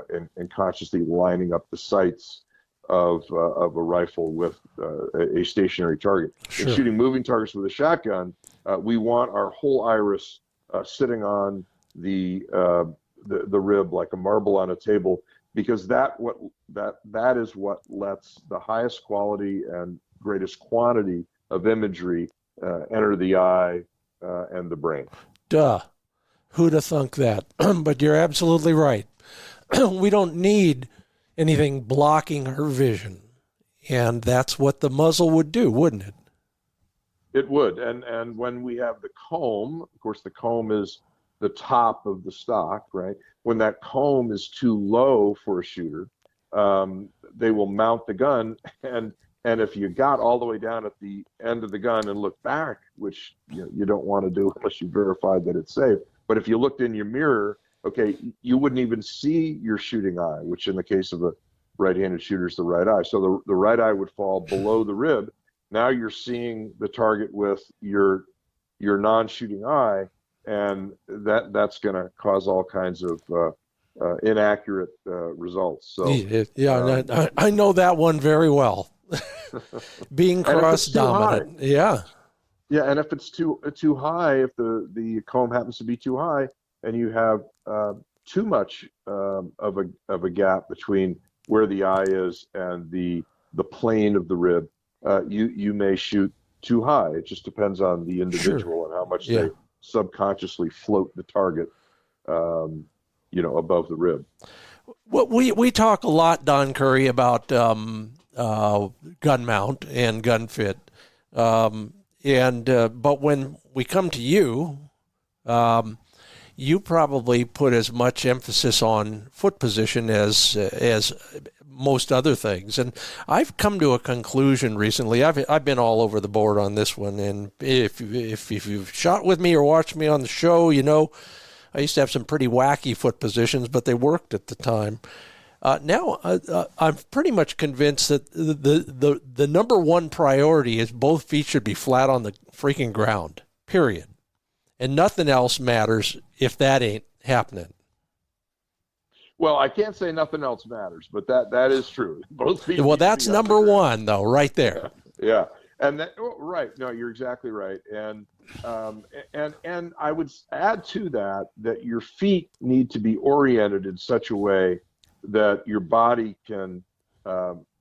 and consciously lining up the sights of a rifle with a stationary target. Sure. In shooting moving targets with a shotgun, we want our whole iris sitting on the rib like a marble on a table, because that is what lets the highest quality and greatest quantity of imagery enter the eye and the brain. Duh. Who'd have thunk that? But you're absolutely right. We don't need anything blocking her vision. And that's what the muzzle would do, wouldn't it? It would. And when we have the comb, of course, the comb is the top of the stock, right? When that comb is too low for a shooter, they will mount the gun. And if you got all the way down at the end of the gun and look back, which you don't want to do unless you verified that it's safe, but if you looked in your mirror, okay, you wouldn't even see your shooting eye, which in the case of a right-handed shooter is the right eye. So the right eye would fall below the rib. Now you're seeing the target with your non-shooting eye, and that's going to cause all kinds of inaccurate results. So I know that one very well. Being cross-dominant, yeah, and if it's too high, if the comb happens to be too high, and you have too much of a gap between where the eye is and the plane of the rib, you may shoot too high. It just depends on the individual and how much they subconsciously float the target, above the rib. Well, we talk a lot, Don Curry, about gun mount and gun fit, but when we come to you, you probably put as much emphasis on foot position as most other things. And I've come to a conclusion recently. I've been all over the board on this one. And if you've shot with me or watched me on the show, you know I used to have some pretty wacky foot positions, but they worked at the time. Now I'm pretty much convinced that the number one priority is both feet should be flat on the freaking ground, period. And nothing else matters if that ain't happening. Well, I can't say nothing else matters, but that is true. Both feet. Well, that's number one, though, right there. Yeah. And that, right. No, you're exactly right. And I would add to that your feet need to be oriented in such a way that your body can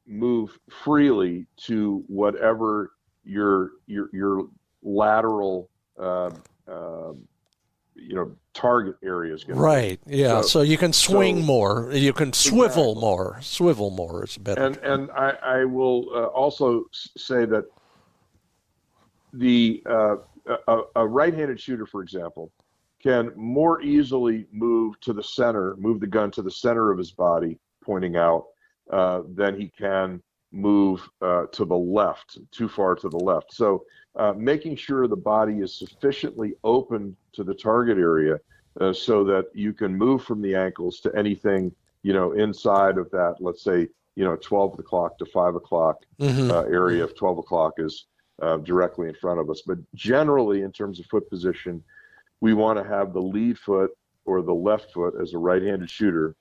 move freely to whatever your lateral target area is going to be. Right. Yeah. So you can swing more. You can swivel more. Swivel more is better. And I will also say that a right-handed shooter, for example, can more easily move the gun to the center of his body, pointing out, than he can move to the left, too far to the left. So making sure the body is sufficiently open to the target area so that you can move from the ankles to anything, inside of that, let's say, 12 o'clock to 5 o'clock area. If 12 o'clock is directly in front of us. But generally, in terms of foot position, we want to have the lead foot or the left foot as a right-handed shooter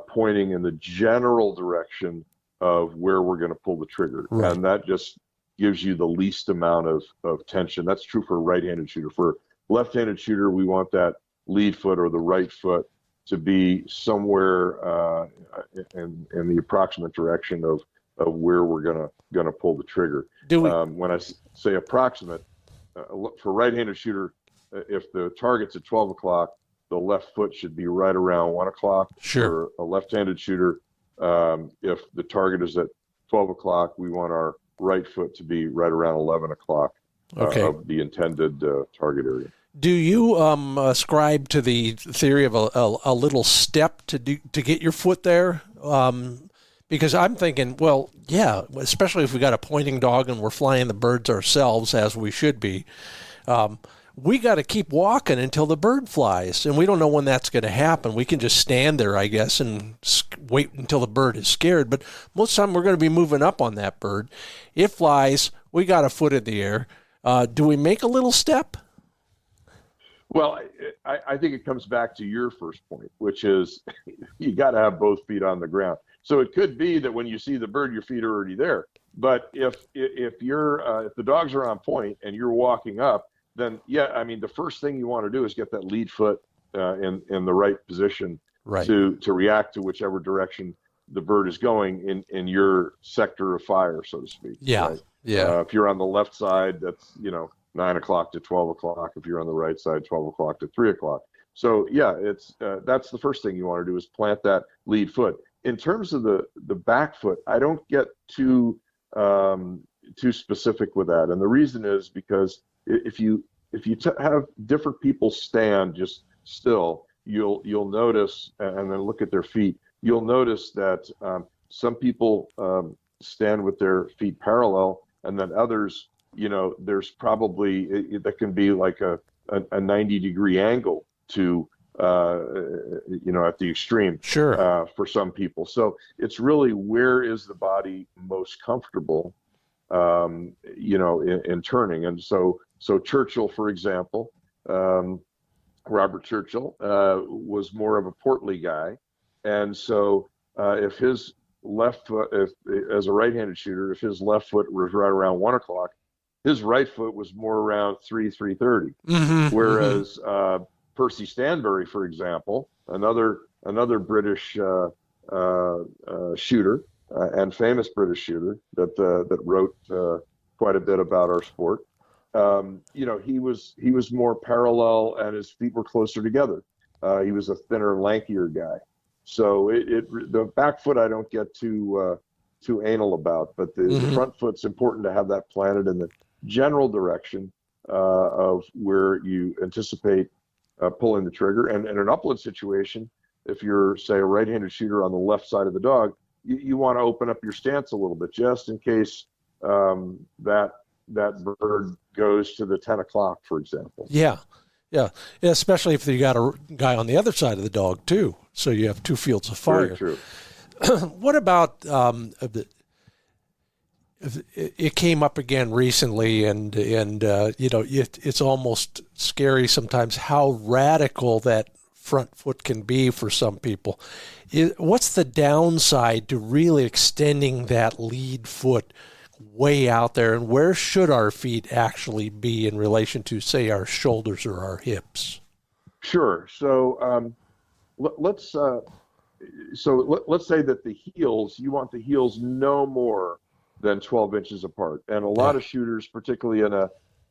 pointing in the general direction of where we're going to pull the trigger. Right. And that just gives you the least amount of tension. That's true for a right-handed shooter. For left-handed shooter, we want that lead foot or the right foot to be somewhere in the approximate direction of where we're gonna pull the trigger. When I say approximate, for right-handed shooter, if the target's at 12 o'clock, the left foot should be right around 1 o'clock. Sure. For a left-handed shooter, if the target is at 12 o'clock, we want our right foot to be right around 11 o'clock of the intended target area. Do you ascribe to the theory of a little step to get your foot there? Because I'm thinking, well, yeah, especially if we got a pointing dog and we're flying the birds ourselves, as we should be, we got to keep walking until the bird flies, and we don't know when that's going to happen. We can just stand there, I guess, and wait until the bird is scared. But most of the time, we're going to be moving up on that bird. It flies. We got a foot in the air. Do we make a little step? Well, I think it comes back to your first point, which is you got to have both feet on the ground. So it could be that when you see the bird, your feet are already there. But if the dogs are on point and you're walking up, then the first thing you want to do is get that lead foot in the right position, right, to react to whichever direction the bird is going in your sector of fire, so to speak. Yeah, right? Yeah. If you're on the left side, that's 9 o'clock to 12 o'clock. If you're on the right side, 12 o'clock to 3 o'clock. So it's that's the first thing you want to do is plant that lead foot. In terms of the back foot, I don't get too specific with that, and the reason is because if you have different people stand just still, you'll notice, and then look at their feet. You'll notice that some people stand with their feet parallel, and then others, there's probably that can be like a 90-degree angle to at the extreme. Sure. For some people. So it's really where is the body most comfortable, in turning. And so Churchill, for example, Robert Churchill, was more of a portly guy. And so if his left foot, as a right-handed shooter, if his left foot was right around 1 o'clock, his right foot was more around 3:30. Mm-hmm. Whereas Percy Stanbury, for example, another British shooter and famous British shooter that wrote quite a bit about our sport. He was more parallel and his feet were closer together. He was a thinner, lankier guy. So the back foot I don't get too anal about, but the front foot's important to have that planted in the general direction of where you anticipate pulling the trigger. And in an upland situation, if you're, say, a right-handed shooter on the left side of the dog, you want to open up your stance a little bit just in case that bird goes to the 10 o'clock, for example. Yeah. Especially if you got a guy on the other side of the dog too, so you have two fields of fire. Very true. What about it came up again recently, and it's almost scary sometimes how radical that front foot can be for some people. What's the downside to really extending that lead foot way out there, and where should our feet actually be in relation to, say, our shoulders or our hips? Sure. So let's say that the heels, you want the heels no more than 12 inches apart. And a lot of shooters, particularly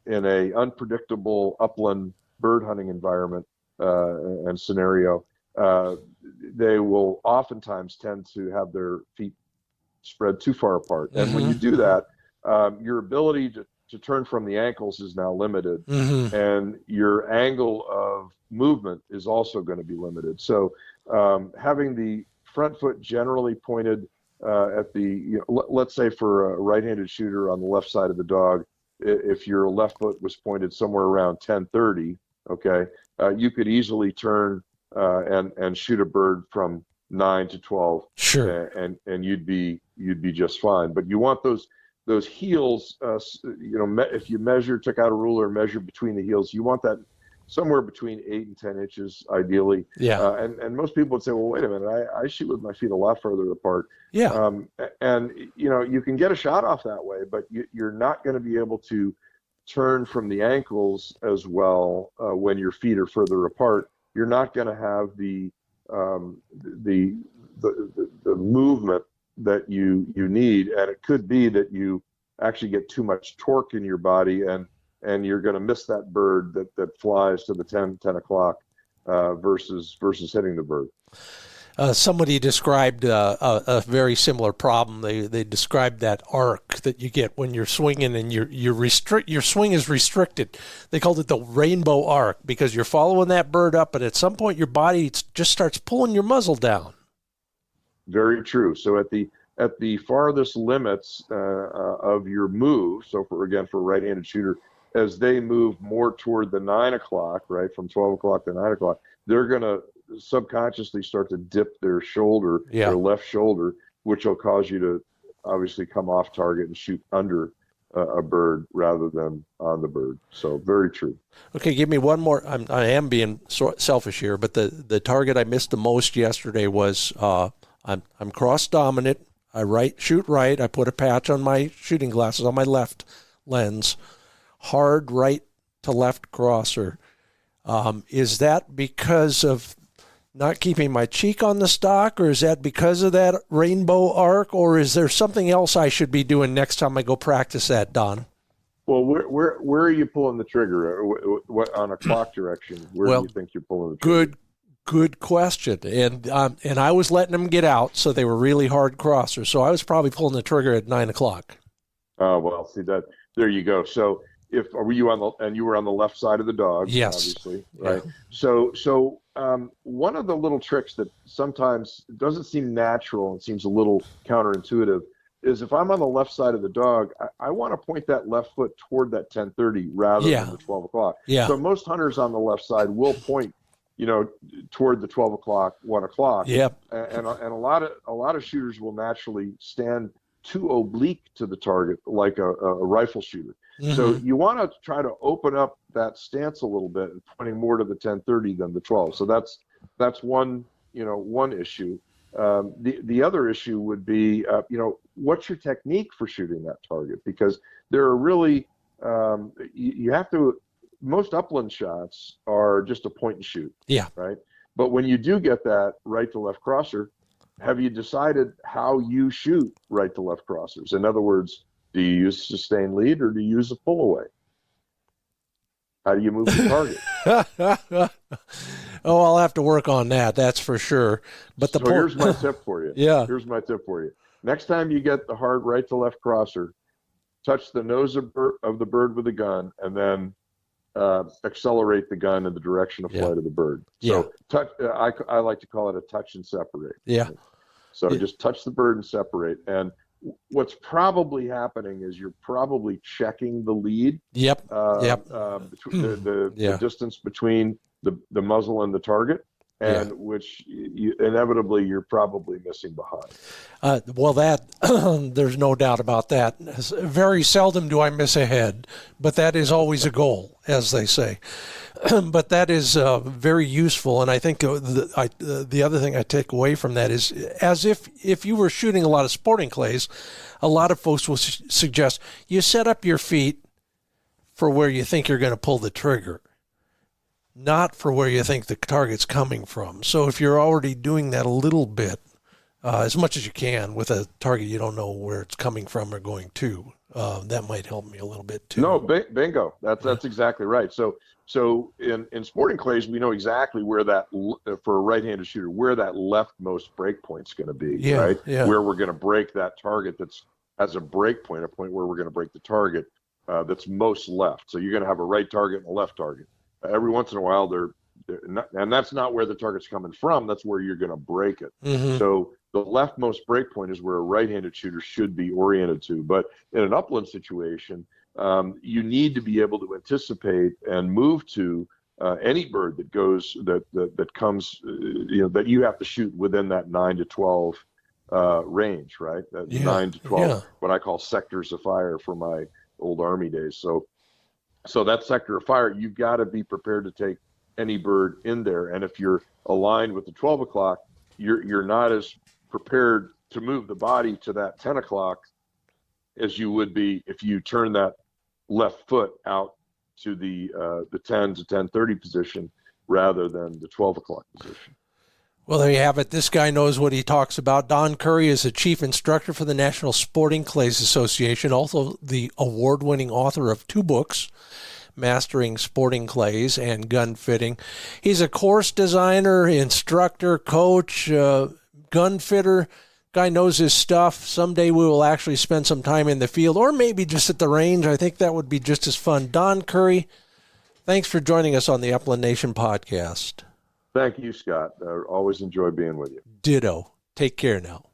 in a unpredictable upland bird hunting environment and scenario, they will oftentimes tend to have their feet spread too far apart. And when you do that, your ability to turn from the ankles is now limited, and your angle of movement is also going to be limited. So having the front foot generally pointed at the, let's say for a right-handed shooter on the left side of the dog, if your left foot was pointed somewhere around 10:30, okay, you could easily turn and shoot a bird from 9 to 12, sure, and you'd be just fine. But you want those heels, if you took out a ruler and measured between the heels, you want that somewhere between 8 and 10 inches, ideally. Yeah. And most people would say, well, wait a minute, I shoot with my feet a lot further apart. Yeah. And you can get a shot off that way, but you're not going to be able to turn from the ankles as well when your feet are further apart. You're not going to have the movement that you need, and it could be that you actually get too much torque in your body, and you're going to miss that bird that flies to the 10 o'clock versus hitting the bird. Somebody described a very similar problem. They described that arc that you get when you're swinging and your swing is restricted. They called it the rainbow arc because you're following that bird up, but at some point your body just starts pulling your muzzle down. Very true. So at the farthest limits of your move, so for a right-handed shooter, as they move more toward the 9 o'clock, right, from 12 o'clock to 9 o'clock, they're going to subconsciously start to dip their shoulder, their left shoulder, which will cause you to obviously come off target and shoot under a bird rather than on the bird. So very true. Okay, give me one more. I am being selfish here, but the target I missed the most yesterday was I'm cross dominant. I shoot right. I put a patch on my shooting glasses on my left lens. Hard right to left crosser. Is that because of not keeping my cheek on the stock, or is that because of that rainbow arc, or is there something else I should be doing next time I go practice that, Don? Well, where are you pulling the trigger? What on a clock direction? Where do you think you're pulling the trigger? Good question. And I was letting them get out, so they were really hard crossers. So I was probably pulling the trigger at 9 o'clock. Oh, well, see that. There you go. So were you on the left side of the dog? Yes. Obviously, right. Yeah. So one of the little tricks that sometimes doesn't seem natural and seems a little counterintuitive is if I'm on the left side of the dog, I want to point that left foot toward that 10:30 rather than the 12 o'clock. Yeah. So most hunters on the left side will point, toward the 12 o'clock, 1 o'clock. Yep. And a lot of shooters will naturally stand too oblique to the target, like a rifle shooter. Mm-hmm. So you want to try to open up that stance a little bit and pointing more to the 10:30 than the 12. So that's one issue. The other issue would be what's your technique for shooting that target, because there are really you have to. Most upland shots are just a point and shoot. Yeah. Right. But when you do get that right to left crosser, have you decided how you shoot right to left crossers? In other words, do you use sustained lead or do you use a pull away? How do you move the target? Oh, I'll have to work on that. That's for sure. But here's my tip for you. Yeah. Here's my tip for you. Next time you get the hard right to left crosser, touch the nose of the bird with a gun, and then accelerate the gun in the direction of flight of the bird. So touch, I like to call it a touch and separate. Yeah. So just touch the bird and separate. And what's probably happening is you're probably checking the lead. Yep. Between the distance between the muzzle and the target, and which inevitably you're probably missing behind. Well, that there's no doubt about that. Very seldom do I miss a head, but that is always a goal, as they say. But that is very useful, and I think the other thing I take away from that is, as if you were shooting a lot of sporting clays, a lot of folks will suggest you set up your feet for where you think you're going to pull the trigger, not for where you think the target's coming from. So if you're already doing that a little bit, as much as you can with a target you don't know where it's coming from or going to, that might help me a little bit too. No, bingo. That's exactly right. So in sporting clays, we know exactly where that, for a right-handed shooter, where that leftmost break point's going to be, right? Yeah. Where we're going to break that target has a break point, a point where we're going to break the target that's most left. So you're going to have a right target and a left target. Every once in a while, they're not, and that's not where the target's coming from. That's where you're going to break it. Mm-hmm. So the leftmost break point is where a right-handed shooter should be oriented to. But in an upland situation, you need to be able to anticipate and move to any bird that goes that comes, that you have to shoot within that 9 to 12 range, right? 9 to 12, what I call sectors of fire from my old Army days. So that sector of fire, you've got to be prepared to take any bird in there. And if you're aligned with the 12 o'clock, you're not as prepared to move the body to that 10 o'clock as you would be if you turn that left foot out to the 10 to 10:30 position rather than the 12 o'clock position. Well, there you have it. This guy knows what he talks about. Don Curry is a chief instructor for the National Sporting Clays Association, also the award-winning author of 2 books, Mastering Sporting Clays and Gun Fitting. He's a course designer, instructor, coach, gun fitter. Guy knows his stuff. Someday we will actually spend some time in the field or maybe just at the range. I think that would be just as fun. Don Curry, thanks for joining us on the Upland Nation podcast. Thank you, Scott. Always enjoy being with you. Ditto. Take care now.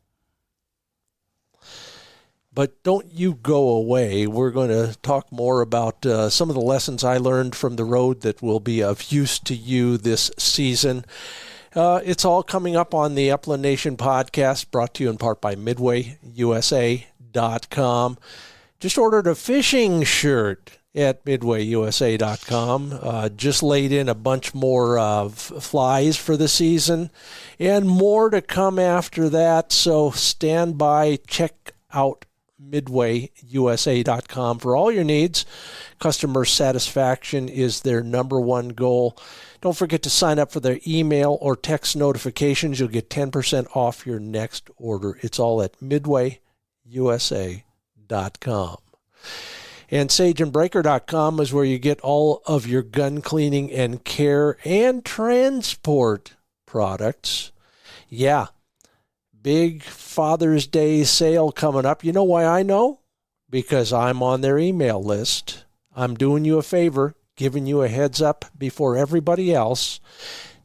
But don't you go away. We're going to talk more about some of the lessons I learned from the road that will be of use to you this season. It's all coming up on the Upland Nation podcast, brought to you in part by MidwayUSA.com. Just ordered a fishing shirt at MidwayUSA.com. Just laid in a bunch more flies for the season and more to come after that. So stand by, check out MidwayUSA.com for all your needs. Customer satisfaction is their number one goal. Don't forget to sign up for their email or text notifications. You'll get 10% off your next order. It's all at MidwayUSA.com. And SageandBreaker.com is where you get all of your gun cleaning and care and transport products. Yeah, big Father's Day sale coming up. You know why I know? Because I'm on their email list. I'm doing you a favor, giving you a heads up before everybody else.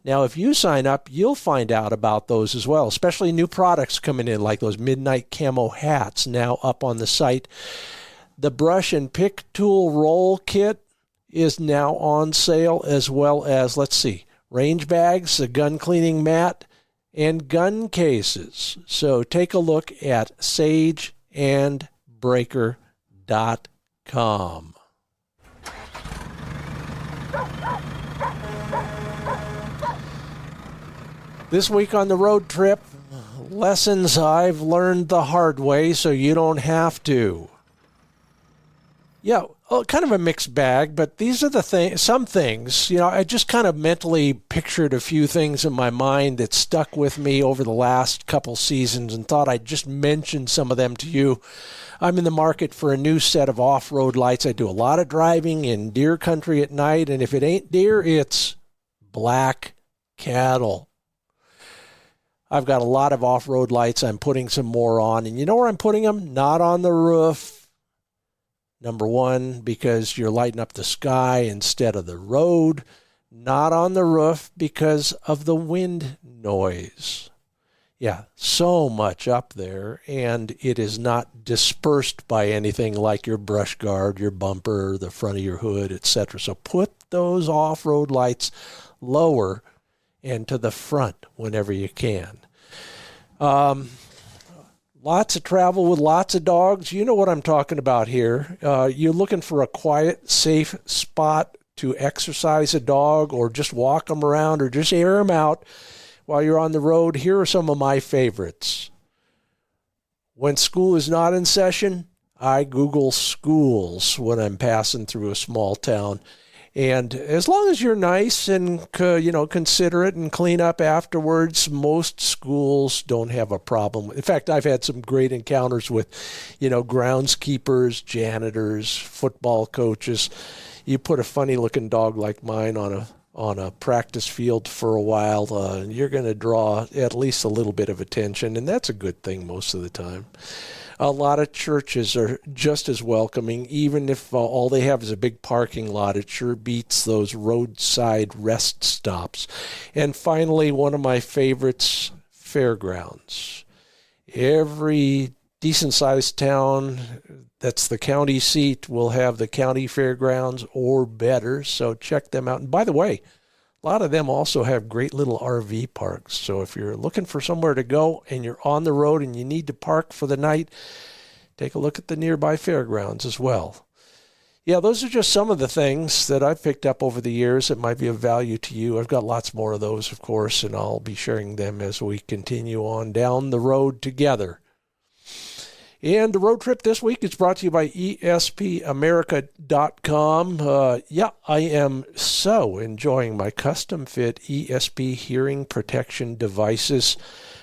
Now, if you sign up, you'll find out about those as well, especially new products coming in like those midnight camo hats now up on the site. The brush and pick tool roll kit is now on sale, as well as, range bags, a gun cleaning mat, and gun cases. So take a look at SageandBreaker.com. This week on the road trip, lessons I've learned the hard way so you don't have to. Yeah, kind of a mixed bag, but these are some things, I just kind of mentally pictured a few things in my mind that stuck with me over the last couple seasons and thought I'd just mention some of them to you. I'm in the market for a new set of off-road lights. I do a lot of driving in deer country at night, and if it ain't deer, it's black cattle. I've got a lot of off-road lights. I'm putting some more on, and you know where I'm putting them? Not on the roof. Number one, because you're lighting up the sky instead of the road. Not on the roof because of the wind noise. Yeah, so much up there, and it is not dispersed by anything like your brush guard, your bumper, the front of your hood, etc. So put those off-road lights lower and to the front whenever you can. Lots of travel with lots of dogs. You know what I'm talking about here. You're looking for a quiet, safe spot to exercise a dog or just walk them around or just air them out while you're on the road. Here are some of my favorites. When school is not in session, I Google schools when I'm passing through a small town. And as long as you're nice and, considerate and clean up afterwards, most schools don't have a problem. In fact, I've had some great encounters with, groundskeepers, janitors, football coaches. You put a funny-looking dog like mine on a practice field for a while, you're going to draw at least a little bit of attention, and that's a good thing most of the time. A lot of churches are just as welcoming, even if all they have is a big parking lot. It sure beats those roadside rest stops. And finally, one of my favorites, fairgrounds. Every decent-sized town that's the county seat will have the county fairgrounds or better, so check them out. And by the way, a lot of them also have great little RV parks. So if you're looking for somewhere to go and you're on the road and you need to park for the night, take a look at the nearby fairgrounds as well. Yeah, those are just some of the things that I've picked up over the years that might be of value to you. I've got lots more of those, of course, and I'll be sharing them as we continue on down the road together. And the road trip this week is brought to you by ESPAmerica.com. I am so enjoying my custom-fit ESP hearing protection devices.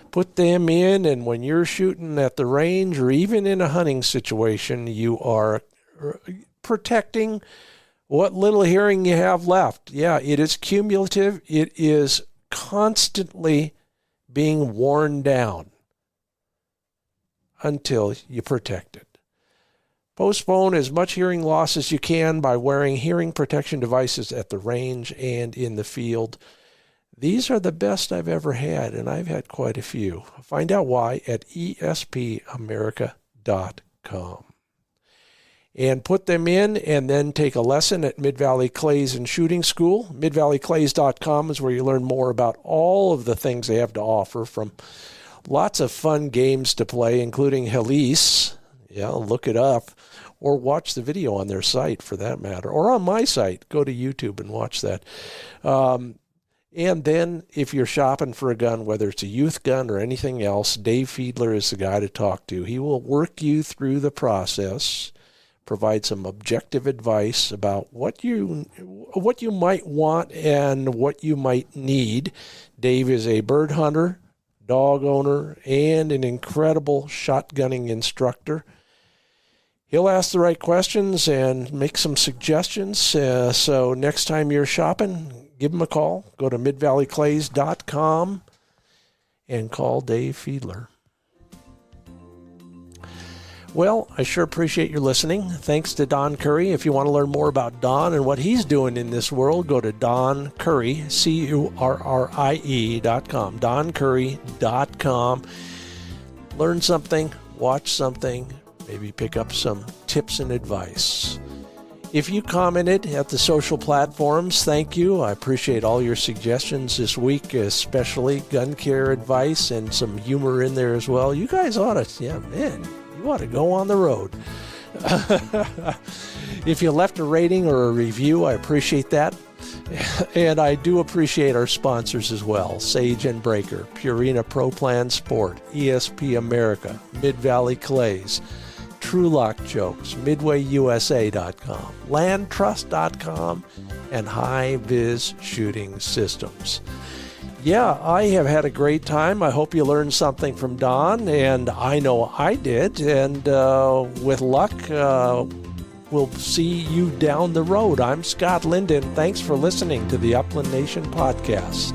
Put them in, and when you're shooting at the range or even in a hunting situation, you are protecting what little hearing you have left. Yeah, it is cumulative. It is constantly being worn down until you protect it. Postpone as much hearing loss as you can by wearing hearing protection devices at the range and in the field. These are the best I've ever had, and I've had quite a few. Find out why at ESPAmerica.com. And put them in and then take a lesson at Mid-Valley Clays and Shooting School. MidValleyClays.com is where you learn more about all of the things they have to offer, from lots of fun games to play, including HiViz. Yeah, look it up. Or watch the video on their site, for that matter. Or on my site. Go to YouTube and watch that. And then, if you're shopping for a gun, whether it's a youth gun or anything else, Dave Fiedler is the guy to talk to. He will work you through the process, provide some objective advice about what you might want and what you might need. Dave is a bird hunter, dog owner, and an incredible shotgunning instructor. He'll ask the right questions and make some suggestions. So next time you're shopping, give him a call. Go to midvalleyclays.com and call Dave Fiedler. Well, I sure appreciate your listening. Thanks to Don Curry. If you want to learn more about Don and what he's doing in this world, go to Don Curry, CURRIE.com, DonCurry.com. Learn something, watch something, maybe pick up some tips and advice. If you commented at the social platforms, thank you. I appreciate all your suggestions this week, especially gun care advice and some humor in there as well. You guys ought to, you ought to go on the road. If you left a rating or a review, I appreciate that. And I do appreciate our sponsors as well: Sage and Breaker, Purina Pro Plan Sport, ESPAmerica, Mid-Valley Clays, TrulockChokes, MidwayUSA.com, LandTrust.com, and HiViz Shooting Systems. Yeah, I have had a great time. I hope you learned something from Don, and I know I did. And with luck, we'll see you down the road. I'm Scott Linden. Thanks for listening to the Upland Nation podcast.